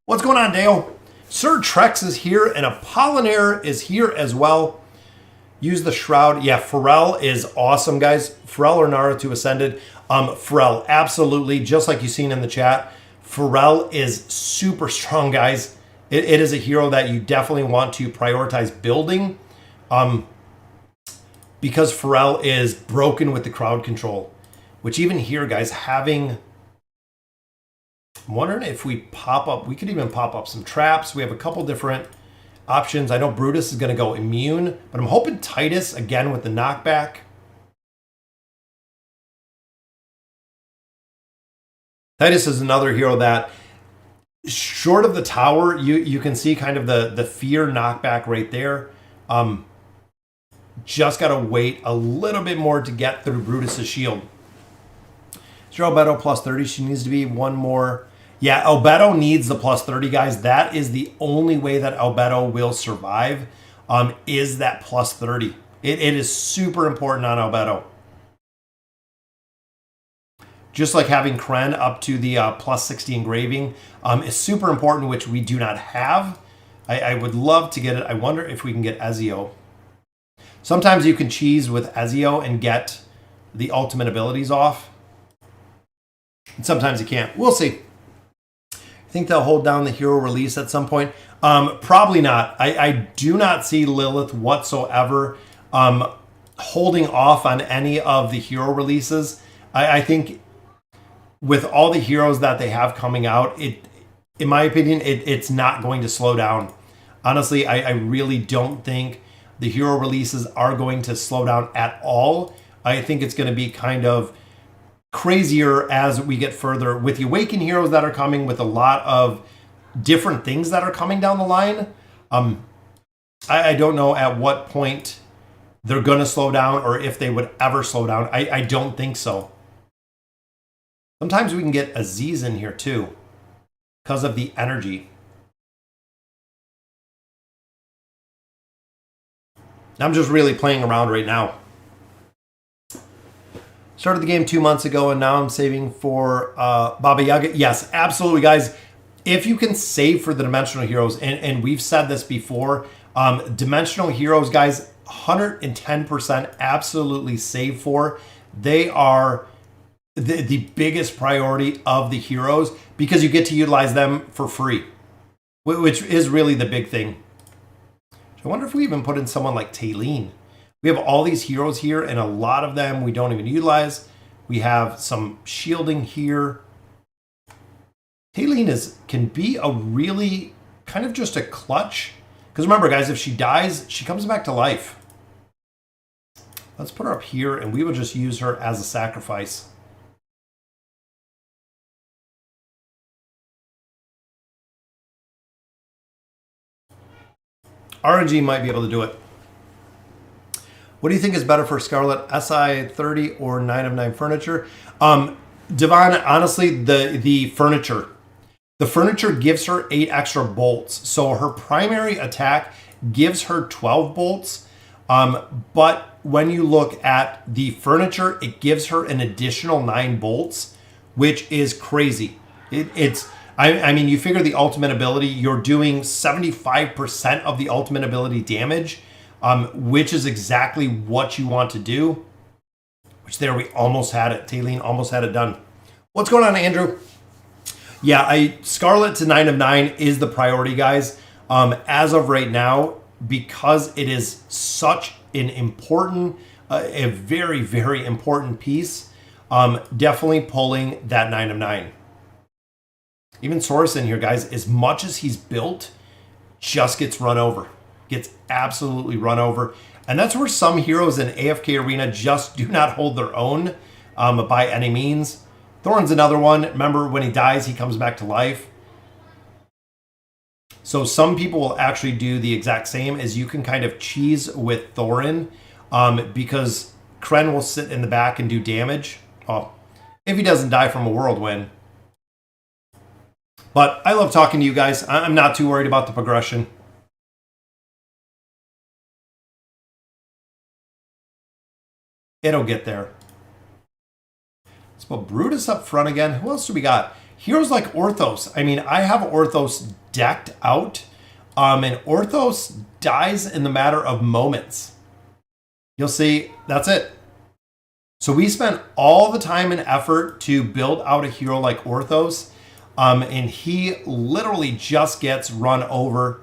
[SPEAKER 1] What's going on, Dale? Sir Trex is here, and Apollinaire is here as well. Use the Shroud. Yeah, Pharrell is awesome, guys. Pharrell or Naruto Ascended. Pharrell, absolutely. Just like you've seen in the chat, Pharrell is super strong, guys. It is a hero that you definitely want to prioritize building. Because Pharrell is broken with the crowd control, which even here, guys, having, I'm wondering if we could even pop up some traps. We have a couple different options. I know Brutus is going to go immune, but I'm hoping Titus, again, with the knockback. Titus is another hero that, short of the tower, you can see kind of the fear knockback right there. Just got to wait a little bit more to get through Brutus' shield. Zero Albedo plus 30. She needs to be one more. Yeah, Albedo needs the plus 30, guys. That is the only way that Albedo will survive, is that plus 30. It is super important on Albedo. Just like having Kren up to the plus 60 engraving is super important, which we do not have. I would love to get it. I wonder if we can get Ezio. Sometimes you can cheese with Ezio and get the ultimate abilities off. And sometimes you can't. We'll see. I think they'll hold down the hero release at some point. Probably not. I do not see Lilith whatsoever holding off on any of the hero releases. I think with all the heroes that they have coming out, in my opinion, it's not going to slow down. Honestly, I really don't think the hero releases are going to slow down at all. I think it's going to be kind of crazier as we get further with the Awakened heroes that are coming, with a lot of different things that are coming down the line. I don't know at what point they're going to slow down, or if they would ever slow down. I don't think so. Sometimes we can get Aziz in here too because of the energy. I'm just really playing around right now. Started the game 2 months ago, and now I'm saving for Baba Yaga. Yes, absolutely, guys. If you can save for the Dimensional Heroes, and we've said this before, Dimensional Heroes, guys, 110% absolutely save for. They are the biggest priority of the heroes because you get to utilize them for free, which is really the big thing. I wonder if we even put in someone like Theowin. We have all these heroes here, and a lot of them we don't even utilize. We have some shielding here. Theowin can be a really kind of just a clutch. Because remember, guys, if she dies, she comes back to life. Let's put her up here, and we will just use her as a sacrifice. RNG might be able to do it. What do you think is better for Scarlet, SI 30 or 9 of 9 furniture? Devon, honestly, the furniture. The furniture gives her 8 extra bolts. So her primary attack gives her 12 bolts. But when you look at the furniture, it gives her an additional 9 bolts, which is crazy. I mean, you figure the ultimate ability, you're doing 75% of the ultimate ability damage, which is exactly what you want to do. Which there, we almost had it. Theowin almost had it done. What's going on, Andrew? Yeah, Scarlet to 9 of 9 is the priority, guys. As of right now, because it is such an important, a very, very important piece, definitely pulling that 9 of 9. Even Saurus in here, guys, as much as he's built, just gets run over. Gets absolutely run over. And that's where some heroes in AFK Arena just do not hold their own by any means. Thorin's another one. Remember, when he dies, he comes back to life. So some people will actually do the exact same, as you can kind of cheese with Thorin, because Kren will sit in the back and do damage. Well, if he doesn't die from a whirlwind. But I love talking to you guys. I'm not too worried about the progression. It'll get there. Let's put Brutus up front again. Who else do we got? Heroes like Orthos. I mean, I have Orthos decked out. And Orthos dies in the matter of moments. You'll see, that's it. So we spent all the time and effort to build out a hero like Orthos. And he literally just gets run over,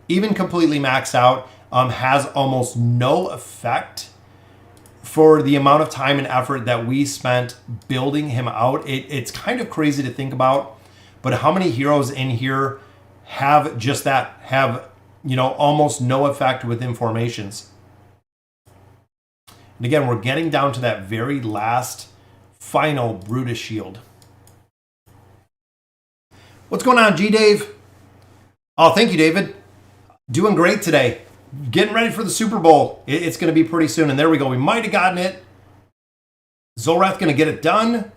[SPEAKER 1] even completely maxed out, has almost no effect for the amount of time and effort that we spent building him out. It's kind of crazy to think about, but how many heroes in here have just that, have, you know, almost no effect within formations. And again, we're getting down to that very last final Brutus shield. What's going on, G-Dave? Oh, thank you, David. Doing great today. Getting ready for the Super Bowl. It's going to be pretty soon. And there we go. We might have gotten it. Zolrath going to get it done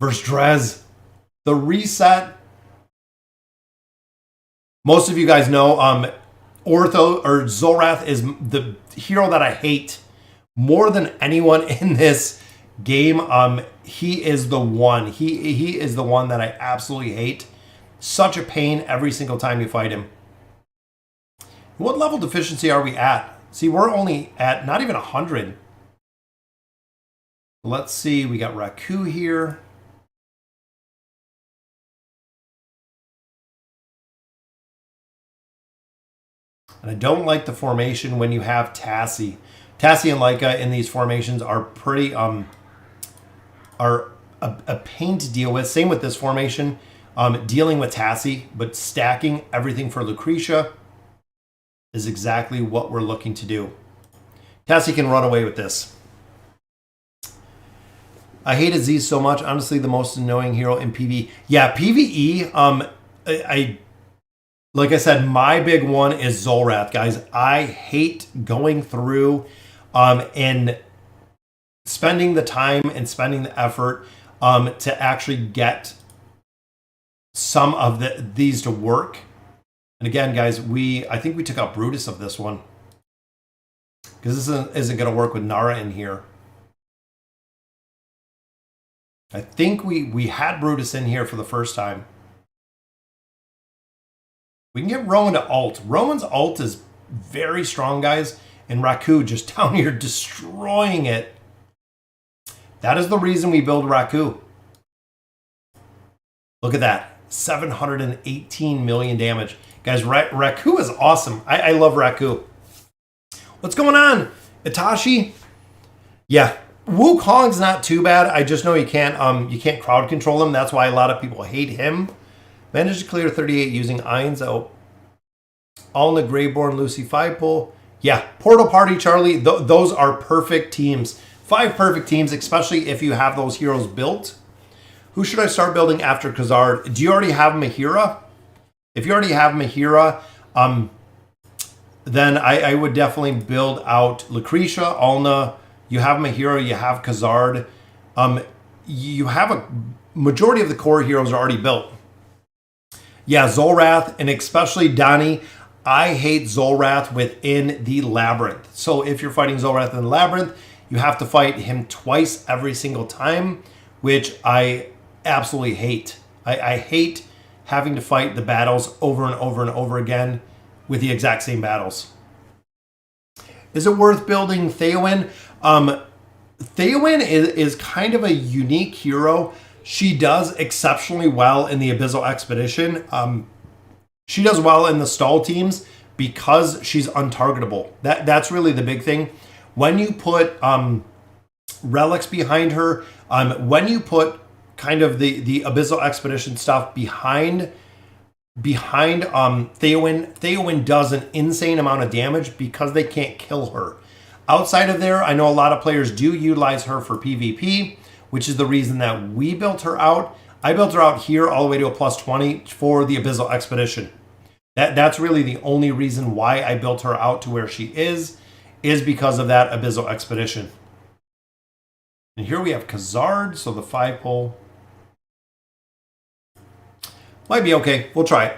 [SPEAKER 1] versus Drez. The reset. Most of you guys know Ortho or Zolrath is the hero that I hate more than anyone in this game. He is the one. He is the one that I absolutely hate. Such a pain every single time you fight him. What level deficiency are we at? See, we're only at not even 100. Let's see. We got Raku here. And I don't like the formation when you have Tassie. Tassie and Leica in these formations are pretty are a pain to deal with. Same with this formation. Dealing with Tassie, but stacking everything for Lucretia is exactly what we're looking to do. Tassie can run away with this. I hate Aziz so much. Honestly, the most annoying hero in PvE. Yeah, PvE. Like I said, my big one is Zolrath, guys. I hate going through and spending the time and spending the effort to actually get some of these to work. And again, guys, I think we took out Brutus of this one because this isn't going to work with Nara in here. I think we had Brutus in here for the first time. We can get Rowan to ult. Rowan's ult is very strong, guys. And Raku just down here destroying it. That is the reason we build Raku. Look at that. 718 million damage. Guys, Raku is awesome. I love Raku. What's going on? Itachi? Yeah. Wukong's not too bad. I just know you can't crowd control him. That's why a lot of people hate him. Managed to clear 38 using Ions out. Alna, Greyborn, Lucy, 5-pull. Yeah, Portal Party, Charlie. Those are perfect teams. 5 perfect teams, especially if you have those heroes built. Who should I start building after Khazard? Do you already have Mahira? If you already have Mahira, then I would definitely build out Lucretia, Alna. You have Mahira, you have Khazard. You have a majority of the core heroes are already built. Yeah, Zolrath, and especially Donnie. I hate Zolrath within the Labyrinth. So if you're fighting Zolrath in the Labyrinth, you have to fight him twice every single time, which I absolutely hate. I hate having to fight the battles over and over and over again with the exact same battles. Is it worth building Theowin? Theowin is kind of a unique hero. She does exceptionally well in the Abyssal Expedition. She does well in the stall teams because she's untargetable. That's really the big thing. When you put relics behind her, when you put kind of the Abyssal Expedition stuff behind Theowin does an insane amount of damage because they can't kill her. Outside of there, I know a lot of players do utilize her for PvP, which is the reason that we built her out. I built her out here all the way to a +20 for the Abyssal Expedition. That's really the only reason why I built her out to where she is because of that Abyssal Expedition. And here we have Khazard, so the 5-pull. Might be okay. We'll try it.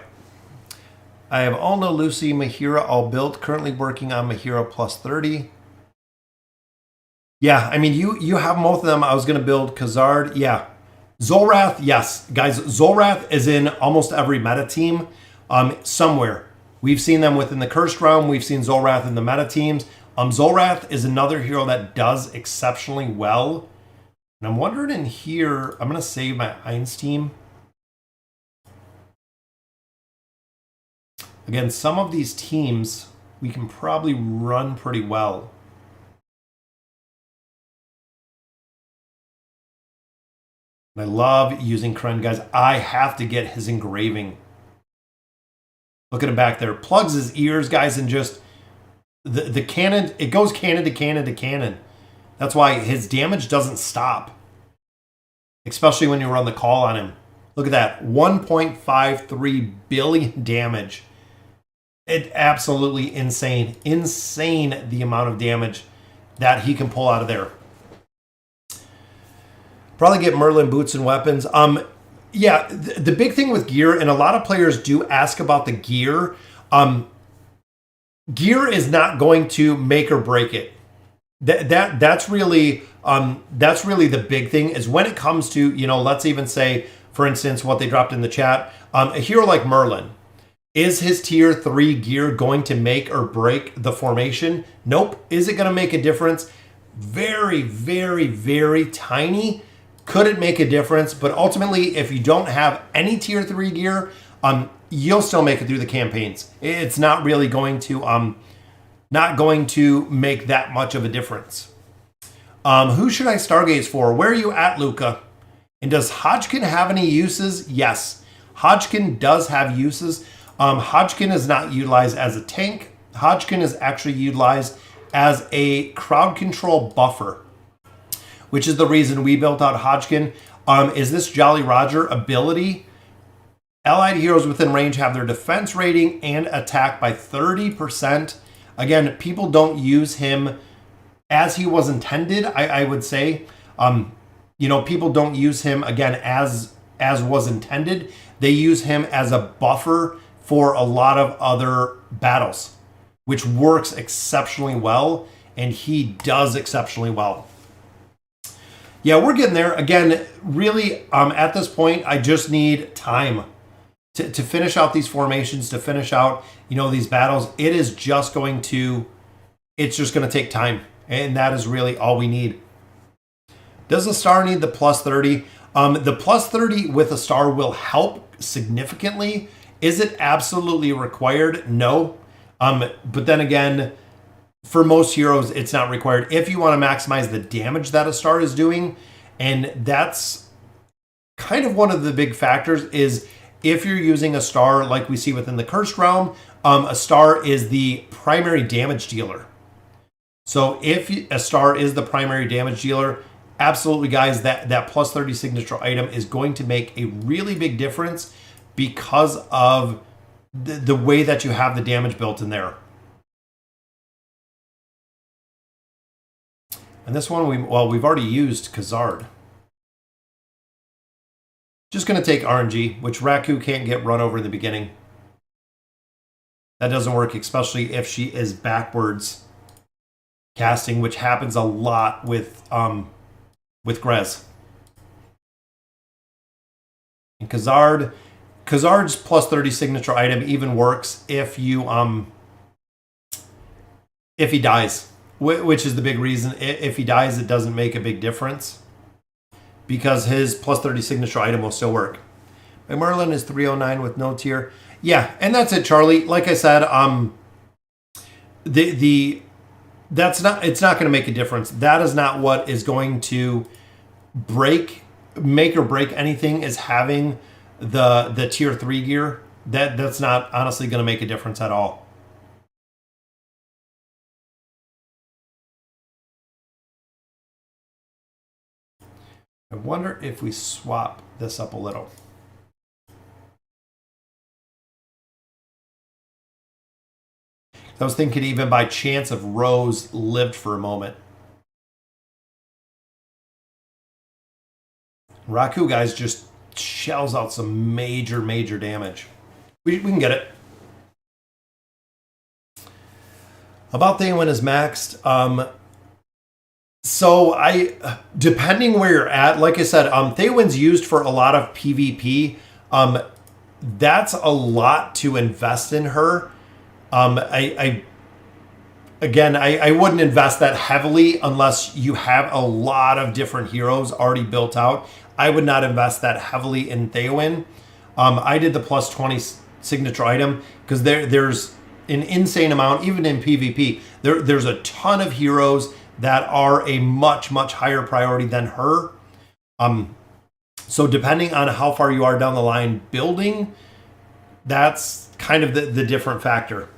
[SPEAKER 1] I have Alna, Lucy, Mahira all built. Currently working on Mahira +30. Yeah, I mean, you have both of them. I was going to build Khazard. Yeah. Zolrath, yes. Guys, Zolrath is in almost every meta team somewhere. We've seen them within the Cursed Realm. We've seen Zolrath in the meta teams. Zolrath is another hero that does exceptionally well. And I'm wondering in here, I'm going to save my Eins team. Again, some of these teams we can probably run pretty well. I love using Kren, guys. I have to get his engraving. Look at him back there. Plugs his ears, guys, and just the cannon, it goes cannon to cannon to cannon. That's why his damage doesn't stop. Especially when you run the call on him. Look at that. 1.53 billion damage. It's absolutely insane. Insane the amount of damage that he can pull out of there. Probably get Merlin boots and weapons. Yeah, the big thing with gear, and a lot of players do ask about the gear. Gear is not going to make or break it. That's really the big thing. Is when it comes to, let's even say, for instance, what they dropped in the chat. A hero like Merlin, is his tier 3 gear going to make or break the formation? Nope. Is it going to make a difference? Very, very, very tiny. Could it make a difference? But ultimately, if you don't have any tier 3 gear, you'll still make it through the campaigns. It's not really going to not going to make that much of a difference. Who should I stargaze for? Where are you at, Luca? And does Hodgkin have any uses? Yes, Hodgkin does have uses. Hodgkin is not utilized as a tank. Hodgkin is actually utilized as a crowd control buffer, which is the reason we built out Hodgkin. Is this Jolly Roger ability? Allied heroes within range have their defense rating and attack by 30%. Again, people don't use him as he was intended, I would say. People don't use him, again, as was intended. They use him as a buffer for a lot of other battles, which works exceptionally well, and he does exceptionally well. Yeah, we're getting there. Again, really, at this point, I just need time to finish out these formations, to finish out, these battles. It's just going to take time, and that is really all we need. Does a star need the plus 30? The plus 30 with a star will help significantly. Is it absolutely required? No. But then again, for most heroes, it's not required if you want to maximize the damage that a star is doing. And that's kind of one of the big factors is if you're using a star like we see within the Cursed Realm, a star is the primary damage dealer. So if a star is the primary damage dealer, absolutely, guys, that plus 30 signature item is going to make a really big difference because of the way that you have the damage built in there. And this one, we've already used Khazard. Just going to take RNG, which Raku can't get run over in the beginning. That doesn't work, especially if she is backwards casting, which happens a lot with Grez. And Khazard's plus 30 signature item even works if you if he dies, which is the big reason. If he dies, it doesn't make a big difference because his plus 30 signature item will still work. My Merlin is 309 with no tier. Yeah, and that's it, Charlie. Like I said, it's not going to make a difference. That is not what is going to make or break anything, is having the tier 3 gear. That's not honestly going to make a difference at all. I wonder if we swap this up a little. I was thinking even by chance if Rose lived for a moment. Raku, guys, just shells out some major damage. We can get it. About Theowin is maxed. So depending where you're at, like I said, Theowin's used for a lot of PvP. That's a lot to invest in her. I wouldn't invest that heavily unless you have a lot of different heroes already built out. I would not invest that heavily in Theowin. I did the plus 20 signature item because there's an insane amount, even in PvP. There's a ton of heroes that are a much higher priority than her. So depending on how far you are down the line building, that's kind of the different factor.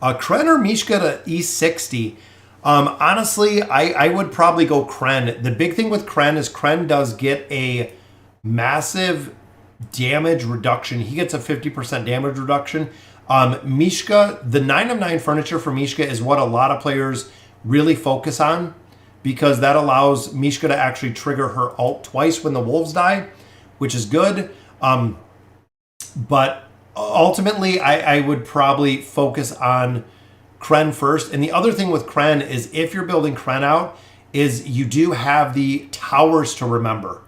[SPEAKER 1] Kren or Mishka to E60? Honestly, I would probably go Kren. The big thing with Kren is Kren does get a massive damage reduction. He gets a 50% damage reduction. Mishka, the 9 of 9 furniture for Mishka is what a lot of players really focus on because that allows Mishka to actually trigger her ult twice when the wolves die, which is good. But ultimately, I would probably focus on Kren first. And the other thing with Kren is if you're building Kren out, is you do have the towers to remember.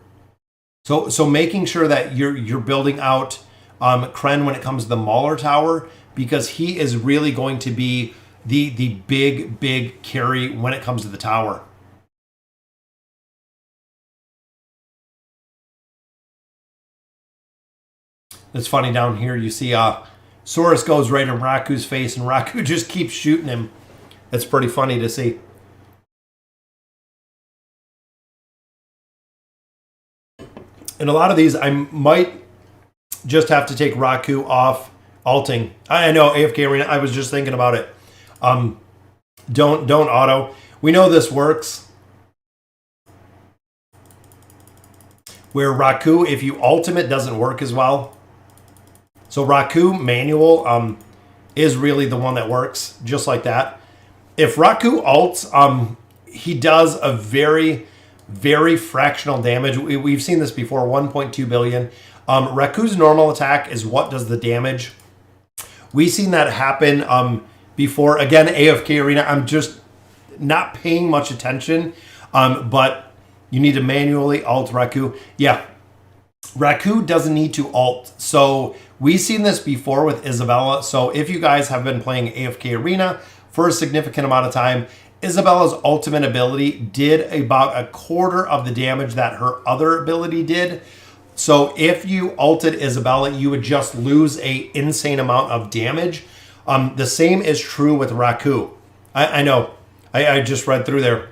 [SPEAKER 1] So making sure that you're building out Kren when it comes to the Mauler Tower, because he is really going to be the big carry when it comes to the tower. It's funny down here. You see Saurus goes right in Raku's face, and Raku just keeps shooting him. It's pretty funny to see. And a lot of these, I might just have to take Raku off alting. I know, AFK Arena, I was just thinking about it. Don't auto. We know this works. Where Raku, if you ultimate, doesn't work as well. So Raku manual is really the one that works, just like that. If Raku ults, he does a very, very fractional damage. We've seen this before, 1.2 billion. Raku's normal attack is what does the damage. We've seen that happen before. Again, AFK Arena, I'm just not paying much attention, but you need to manually ult Raku. Yeah, Raku doesn't need to ult. So we've seen this before with Isabella. So if you guys have been playing AFK Arena for a significant amount of time, Isabella's ultimate ability did about a quarter of the damage that her other ability did. So if you ulted Isabella, you would just lose a insane amount of damage. The same is true with Raku. I know, I just read through there.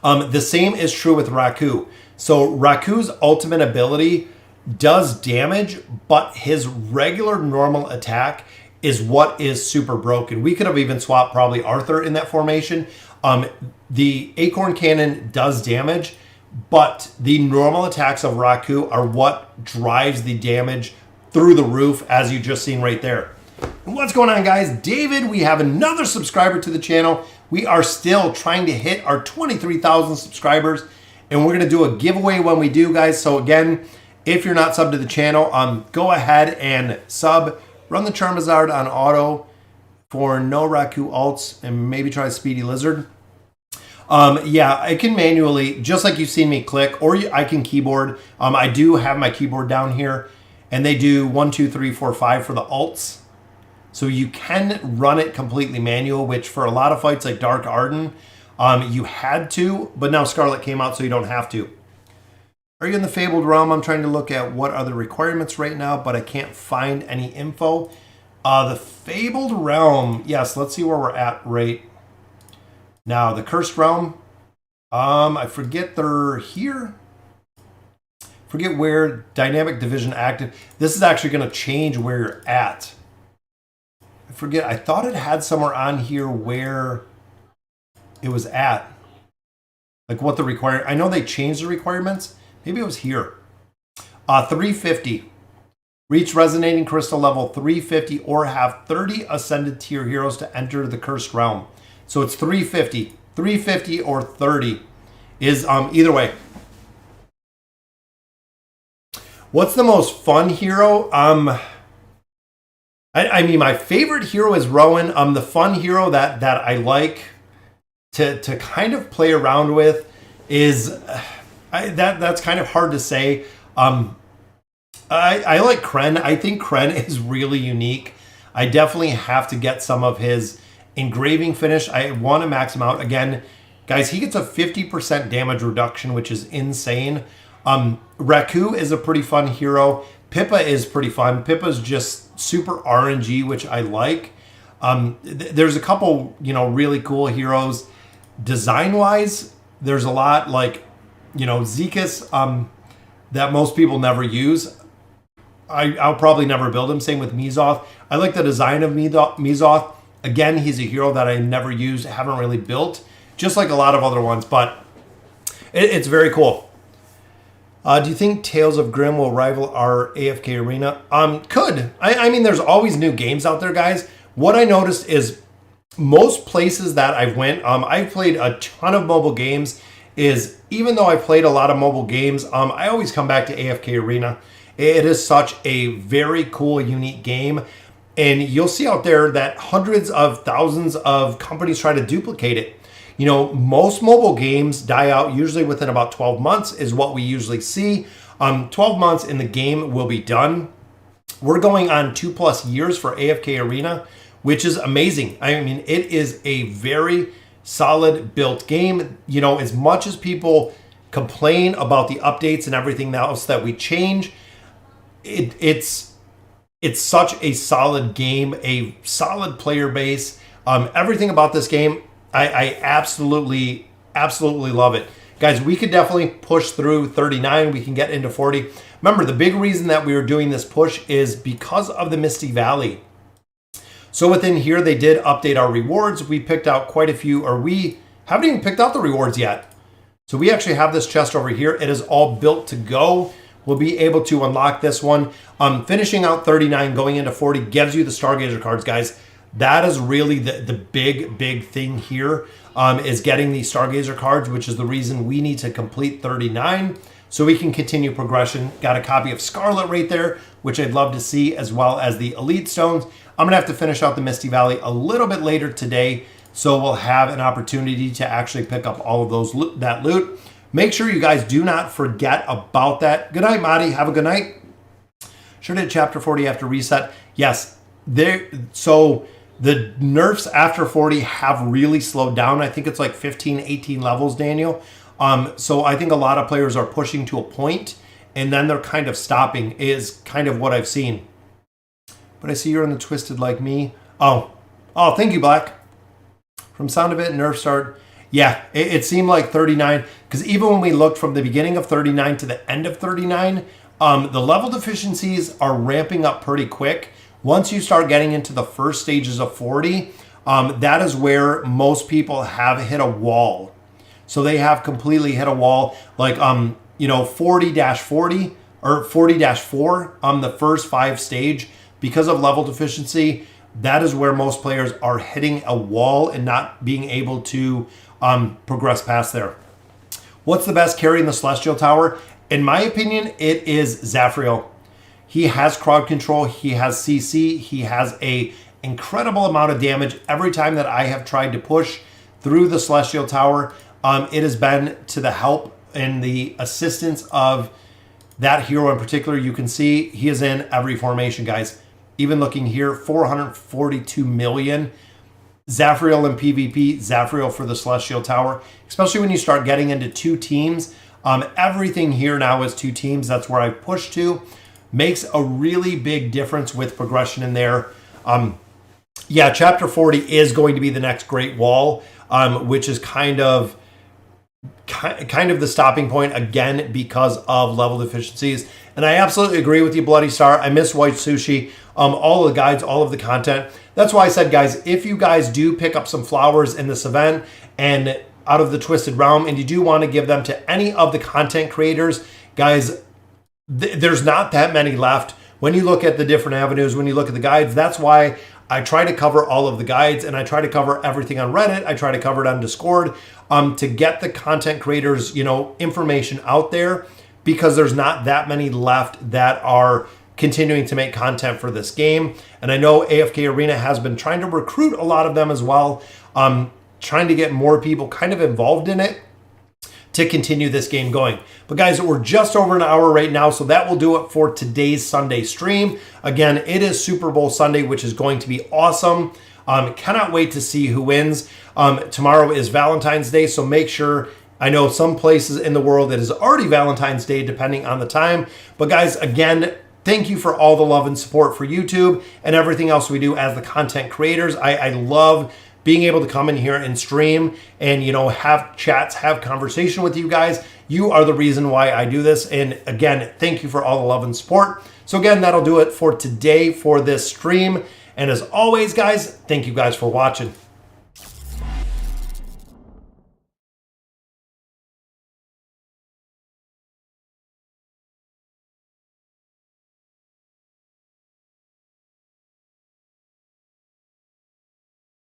[SPEAKER 1] The same is true with Raku. So Raku's ultimate ability does damage, but his regular normal attack is what is super broken. We could have even swapped probably Arthur in that formation. The Acorn Cannon does damage, but the normal attacks of Raku are what drives the damage through the roof, as you just seen right there. And what's going on, guys? David, we have another subscriber to the channel. We are still trying to hit our 23,000 subscribers, and we're gonna do a giveaway when we do, guys. So again, if you're not subbed to the channel, go ahead and sub. Run the Charmazard on auto for no Raku ults, and maybe try Speedy Lizard. Yeah, I can manually, just like you've seen me click, or I can keyboard. I do have my keyboard down here, and they do 1, 2, 3, 4, 5 for the ults. So you can run it completely manual, which for a lot of fights like Dark Arden, you had to, but now Scarlet came out, so you don't have to. Are you in the Fabled Realm? I'm trying to look at what are the requirements right now, but I can't find any info. The Fabled Realm, yes, let's see where we're at right now. The Cursed Realm, I forget they're here. Forget where Dynamic Division active. This is actually going to change where you're at. I forget, I thought it had somewhere on here where it was at. Like what the require. I know they changed the requirements. Maybe it was here. 350. Reach Resonating Crystal level 350 or have 30 Ascended tier heroes to enter the Cursed Realm. So it's 350. 350 or 30 is either way. What's the most fun hero? I mean, my favorite hero is Rowan. The fun hero that I like to kind of play around with is... that's kind of hard to say. I like Kren. I think Kren is really unique. I definitely have to get some of his engraving finish. I want to max him out. Again, guys, he gets a 50% damage reduction, which is insane. Raku is a pretty fun hero. Pippa is pretty fun. Pippa's just super RNG, which I like. There's a couple, really cool heroes. Design-wise, there's a lot like... Zekas, that most people never use. I'll probably never build him. Same with Mizoth. I like the design of Mizoth. Again, he's a hero that I never used, haven't really built, just like a lot of other ones, but it's very cool. Do you think Tales of Grimm will rival our AFK Arena? Could. I mean, there's always new games out there, guys. What I noticed is most places that I've went, I've played a ton of mobile games, is even though I played a lot of mobile games, I always come back to AFK Arena. It is such a very cool, unique game. And you'll see out there that hundreds of thousands of companies try to duplicate it. Most mobile games die out usually within about 12 months is what we usually see. 12 months and the game will be done. We're going on 2+ years for AFK Arena, which is amazing. I mean, it is a very solid built game. As much as people complain about the updates and everything else that we change, it's It's such a solid game, a solid player base. Everything about this game, I absolutely love it. Guys, we could definitely push through 39. We can get into 40. Remember, the big reason that we were doing this push is because of the Misty Valley. So within here, they did update our rewards. We picked out quite a few, or we haven't even picked out the rewards yet. So we actually have this chest over here. It is all built to go. We'll be able to unlock this one. Finishing out 39, going into 40 gives you the Stargazer cards, guys. That is really the big thing here, is getting these Stargazer cards, which is the reason we need to complete 39 so we can continue progression. Got a copy of Scarlet right there, which I'd love to see, as well as the Elite Stones. I'm going to have to finish out the Misty Valley a little bit later today, so we'll have an opportunity to actually pick up all of that loot. Make sure you guys do not forget about that. Good night, Madi. Have a good night. Sure did chapter 40 after reset. Yes, so the nerfs after 40 have really slowed down. I think it's like 15, 18 levels, Daniel. So I think a lot of players are pushing to a point, and then they're kind of stopping, is kind of what I've seen. But I see you're in the Twisted like me. Oh, thank you, Black. From sound of it, nerf start. Yeah, it seemed like 39, because even when we looked from the beginning of 39 to the end of 39, the level deficiencies are ramping up pretty quick. Once you start getting into the first stages of 40, that is where most people have hit a wall. So they have completely hit a wall, like 40-40 or 40-4 on the first 5 stage. Because of level deficiency, that is where most players are hitting a wall and not being able to progress past there. What's the best carry in the Celestial Tower? In my opinion, it is Zafriel. He has crowd control, he has CC, he has a incredible amount of damage every time that I have tried to push through the Celestial Tower. It has been to the help and the assistance of that hero in particular. You can see he is in every formation, guys. Even looking here, 442 million. Zafriel in PvP, Zafriel for the Celestial Tower, especially when you start getting into 2 teams. Everything here now is 2 teams. That's where I push to. Makes a really big difference with progression in there. Yeah, chapter 40 is going to be the next Great Wall, which is kind of the stopping point again because of level deficiencies. And I absolutely agree with you, Bloody Star. I miss White Sushi. All of the guides, all of the content. That's why I said, guys, if you guys do pick up some flowers in this event and out of the Twisted Realm, and you do want to give them to any of the content creators, guys, there's not that many left. When you look at the different avenues, when you look at the guides, that's why I try to cover all of the guides, and I try to cover everything on Reddit. I try to cover it on Discord, to get the content creators, information out there, because there's not that many left that are continuing to make content for this game. And I know AFK Arena has been trying to recruit a lot of them as well, trying to get more people kind of involved in it to continue this game going. But guys, we're just over an hour right now, so that will do it for today's Sunday stream. Again, it is Super Bowl Sunday, which is going to be awesome. Cannot wait to see who wins. Tomorrow is Valentine's Day, so make sure, I know some places in the world it is already Valentine's Day, depending on the time. But guys, again, thank you for all the love and support for YouTube and everything else we do as the content creators. I love being able to come in here and stream and, have chats, have conversation with you guys. You are the reason why I do this. And again, thank you for all the love and support. So again, that'll do it for today for this stream. And as always, guys, thank you guys for watching.